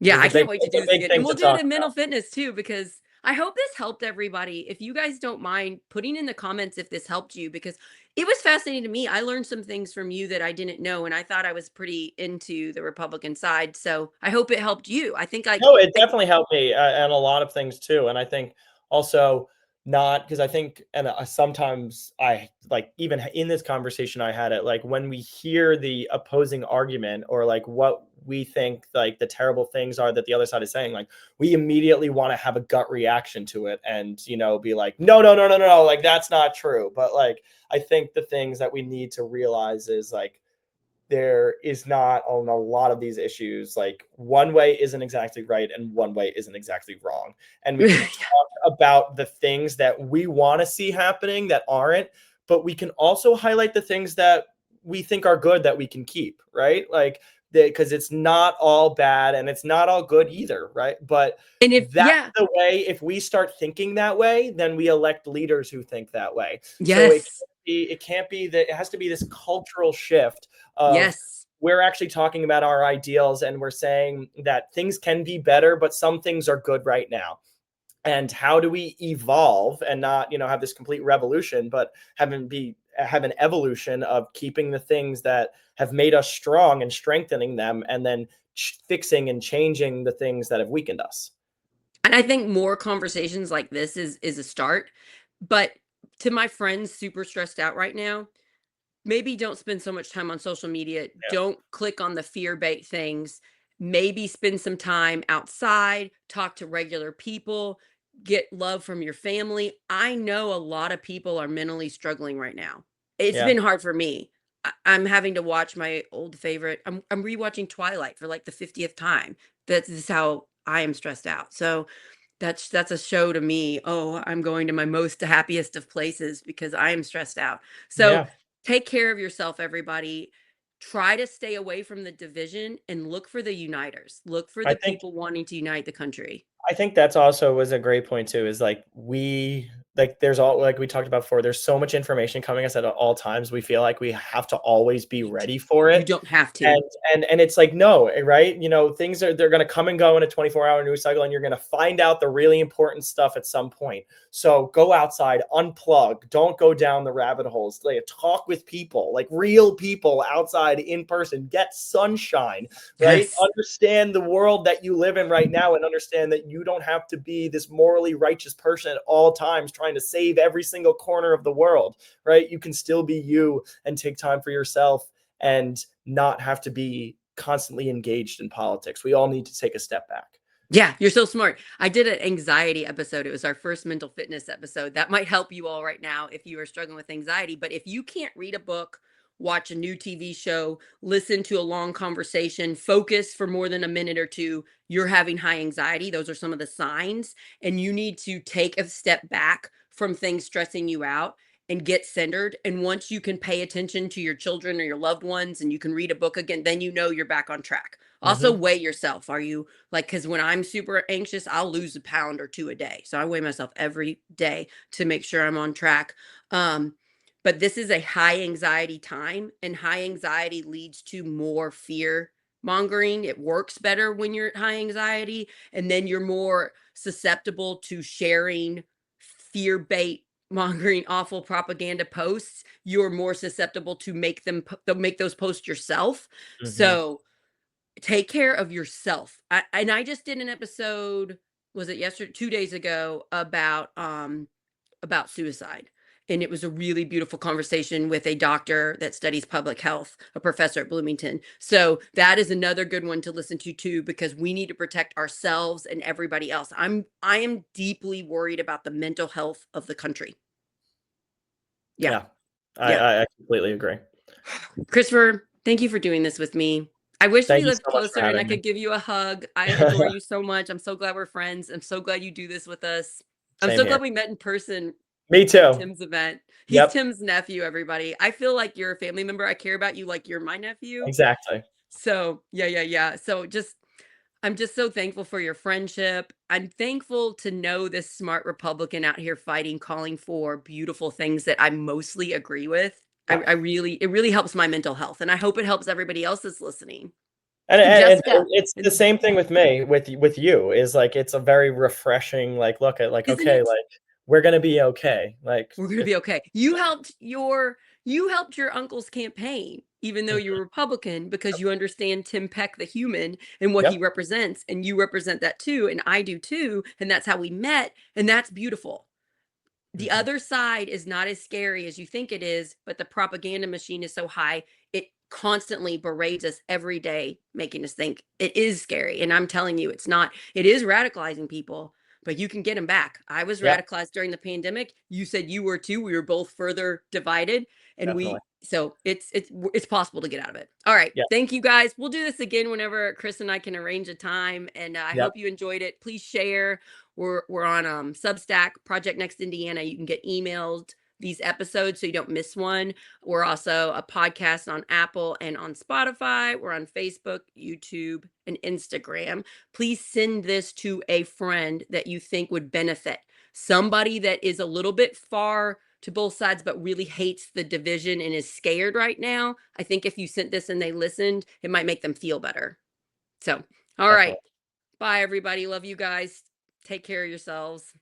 Speaker 1: Yeah, I can't wait to
Speaker 2: It's
Speaker 1: do
Speaker 2: a
Speaker 1: this
Speaker 2: big
Speaker 1: again. And
Speaker 2: thing
Speaker 1: we'll
Speaker 2: to
Speaker 1: do it
Speaker 2: talk
Speaker 1: in mental
Speaker 2: about.
Speaker 1: fitness too, because I hope this helped everybody. If you guys don't mind putting in the comments if this helped you, because it was fascinating to me. I learned some things from you that I didn't know, and I thought I was pretty into the Republican side. So I hope it helped you. I think
Speaker 2: No, it definitely helped me and a lot of things too. And I think also not because I think, and sometimes I like even in this conversation I had it like when we hear the opposing argument or like what we think like the terrible things are that the other side is saying, like we immediately want to have a gut reaction to it and be like, no, no, no, no, no, no, like that's not true. But like I think the things that we need to realize is like there is not on a lot of these issues like one way isn't exactly right and one way isn't exactly wrong, and we can talk about the things that we want to see happening that aren't, but we can also highlight the things that we think are good that we can keep, right? Like because it's not all bad and it's not all good either, right? But
Speaker 1: And if,
Speaker 2: that's
Speaker 1: yeah,
Speaker 2: the way. If we start thinking that way, then we elect leaders who think that way. So
Speaker 1: yes,
Speaker 2: it can't be that. It has to be this cultural shift of
Speaker 1: yes.
Speaker 2: we're actually talking about our ideals and we're saying that things can be better, but some things are good right now. And how do we evolve and not, have this complete revolution, but have an evolution of keeping the things that have made us strong and strengthening them, and then fixing and changing the things that have weakened us.
Speaker 1: And I think more conversations like this is a start. But to my friends super stressed out right now, maybe don't spend so much time on social media.
Speaker 2: Yeah.
Speaker 1: Don't click on the fear bait things. Maybe spend some time outside, talk to regular people, get love from your family. I know a lot of people are mentally struggling right now. It's
Speaker 2: Yeah.
Speaker 1: been hard for me. I'm having to watch my old favorite. I'm rewatching Twilight for like the 50th time. That's how I am stressed out. So that's a show to me. Oh, I'm going to my most happiest of places because I am stressed out. So
Speaker 2: Yeah.
Speaker 1: take care of yourself, everybody. Try to stay away from the division and look for the uniters. Look for
Speaker 2: I
Speaker 1: the
Speaker 2: think
Speaker 1: people wanting to unite the country.
Speaker 2: I think that's also was a great point too, is like there's all like we talked about before, there's so much information coming us at all times. We feel like we have to always be
Speaker 1: You,
Speaker 2: ready for
Speaker 1: you
Speaker 2: it.
Speaker 1: don't have
Speaker 2: And
Speaker 1: to.
Speaker 2: it's like, no, right? Things they're gonna come and go in a 24-hour news cycle, and you're gonna find out the really important stuff at some point. So go outside, unplug, don't go down the rabbit holes. Like talk with people, like real people outside in person, get sunshine, right?
Speaker 1: Yes.
Speaker 2: Understand the world that you live in right now and understand that you don't have to be this morally righteous person at all times trying to save every single corner of the world, right? You can still be you and take time for yourself and not have to be constantly engaged in politics. We all need to take a step back.
Speaker 1: Yeah, you're so smart. I did an anxiety episode. It was our first mental fitness episode. That might help you all right now if you are struggling with anxiety. But if you can't read a book, watch a new TV show, listen to a long conversation, focus for more than a minute or two, you're having high anxiety. Those are some of the signs. And you need to take a step back from things stressing you out and get centered. And once you can pay attention to your children or your loved ones and you can read a book again, then you know you're back on track. Also,
Speaker 2: Mm-hmm.
Speaker 1: weigh yourself. Are you like, because when I'm super anxious, I'll lose a pound or two a day. So I weigh myself every day to make sure I'm on track. Um, but this is a high anxiety time, and high anxiety leads to more fear mongering. It works better when you're at high anxiety, and then you're more susceptible to sharing fear bait mongering awful propaganda posts. You're more susceptible to make those posts yourself.
Speaker 2: Mm-hmm.
Speaker 1: So take care of yourself. I just did an episode, was it yesterday, 2 days ago, about suicide. And it was a really beautiful conversation with a doctor that studies public health, a professor at Bloomington. So that is another good one to listen to too, because we need to protect ourselves and everybody else. I am deeply worried about the mental health of the country. Yeah.
Speaker 2: Yeah,
Speaker 1: Yeah.
Speaker 2: I completely agree.
Speaker 1: Christopher, thank you for doing this with me. I wish we
Speaker 2: Thank you
Speaker 1: lived
Speaker 2: so much for
Speaker 1: closer and I
Speaker 2: having me.
Speaker 1: could give you a hug. I adore you so much. I'm so glad we're friends. I'm so glad you do this with us. I'm
Speaker 2: Same
Speaker 1: so
Speaker 2: here.
Speaker 1: glad we met in person
Speaker 2: Me
Speaker 1: at
Speaker 2: too.
Speaker 1: Tim's event. He's
Speaker 2: Yep,
Speaker 1: Tim's nephew, everybody. I feel like you're a family member. I care about you like you're my nephew.
Speaker 2: exactly.
Speaker 1: So, yeah, yeah, yeah. So just I'm just so thankful for your friendship. I'm thankful to know this smart Republican out here fighting, calling for beautiful things that I mostly agree with.
Speaker 2: Yeah.
Speaker 1: It really helps my mental health, and I hope it helps everybody else that's listening. And
Speaker 2: And
Speaker 1: Jessica,
Speaker 2: it's the
Speaker 1: and
Speaker 2: same thing with me, with you, is like it's a very refreshing like look at like,
Speaker 1: isn't
Speaker 2: okay,
Speaker 1: it?
Speaker 2: like we're gonna be okay. Like
Speaker 1: We're gonna
Speaker 2: if
Speaker 1: be okay. You helped You helped your uncle's campaign, even though you're
Speaker 2: Mhm.
Speaker 1: Republican, because you understand Tim Peck, the human, and what he
Speaker 2: Yep.
Speaker 1: represents, and you represent that too, and I do too, and that's how we met, and that's beautiful. The
Speaker 2: Mhm.
Speaker 1: other side is not as scary as you think it is, but the propaganda machine is so high, it constantly berates us every day, making us think it is scary. And I'm telling you, it's not. It is radicalizing people, but you can get them back. I was
Speaker 2: Yep.
Speaker 1: radicalized during the pandemic. You said you were too. We were both further divided, and
Speaker 2: Definitely.
Speaker 1: it's possible to get out of it. All right.
Speaker 2: Yeah.
Speaker 1: Thank you guys. We'll do this again whenever Chris and I can arrange a time. And I
Speaker 2: Yep.
Speaker 1: hope you enjoyed it. Please share. We're on Substack, Project Next Indiana. You can get emailed these episodes so you don't miss one. We're also a podcast on Apple and on Spotify. We're on Facebook, YouTube, and Instagram. Please send this to a friend that you think would benefit. Somebody that is a little bit far to both sides but really hates the division and is scared right now. I think if you sent this and they listened, it might make them feel better. So, all right.
Speaker 2: Definitely.
Speaker 1: Bye, everybody. Love you guys. Take care of yourselves.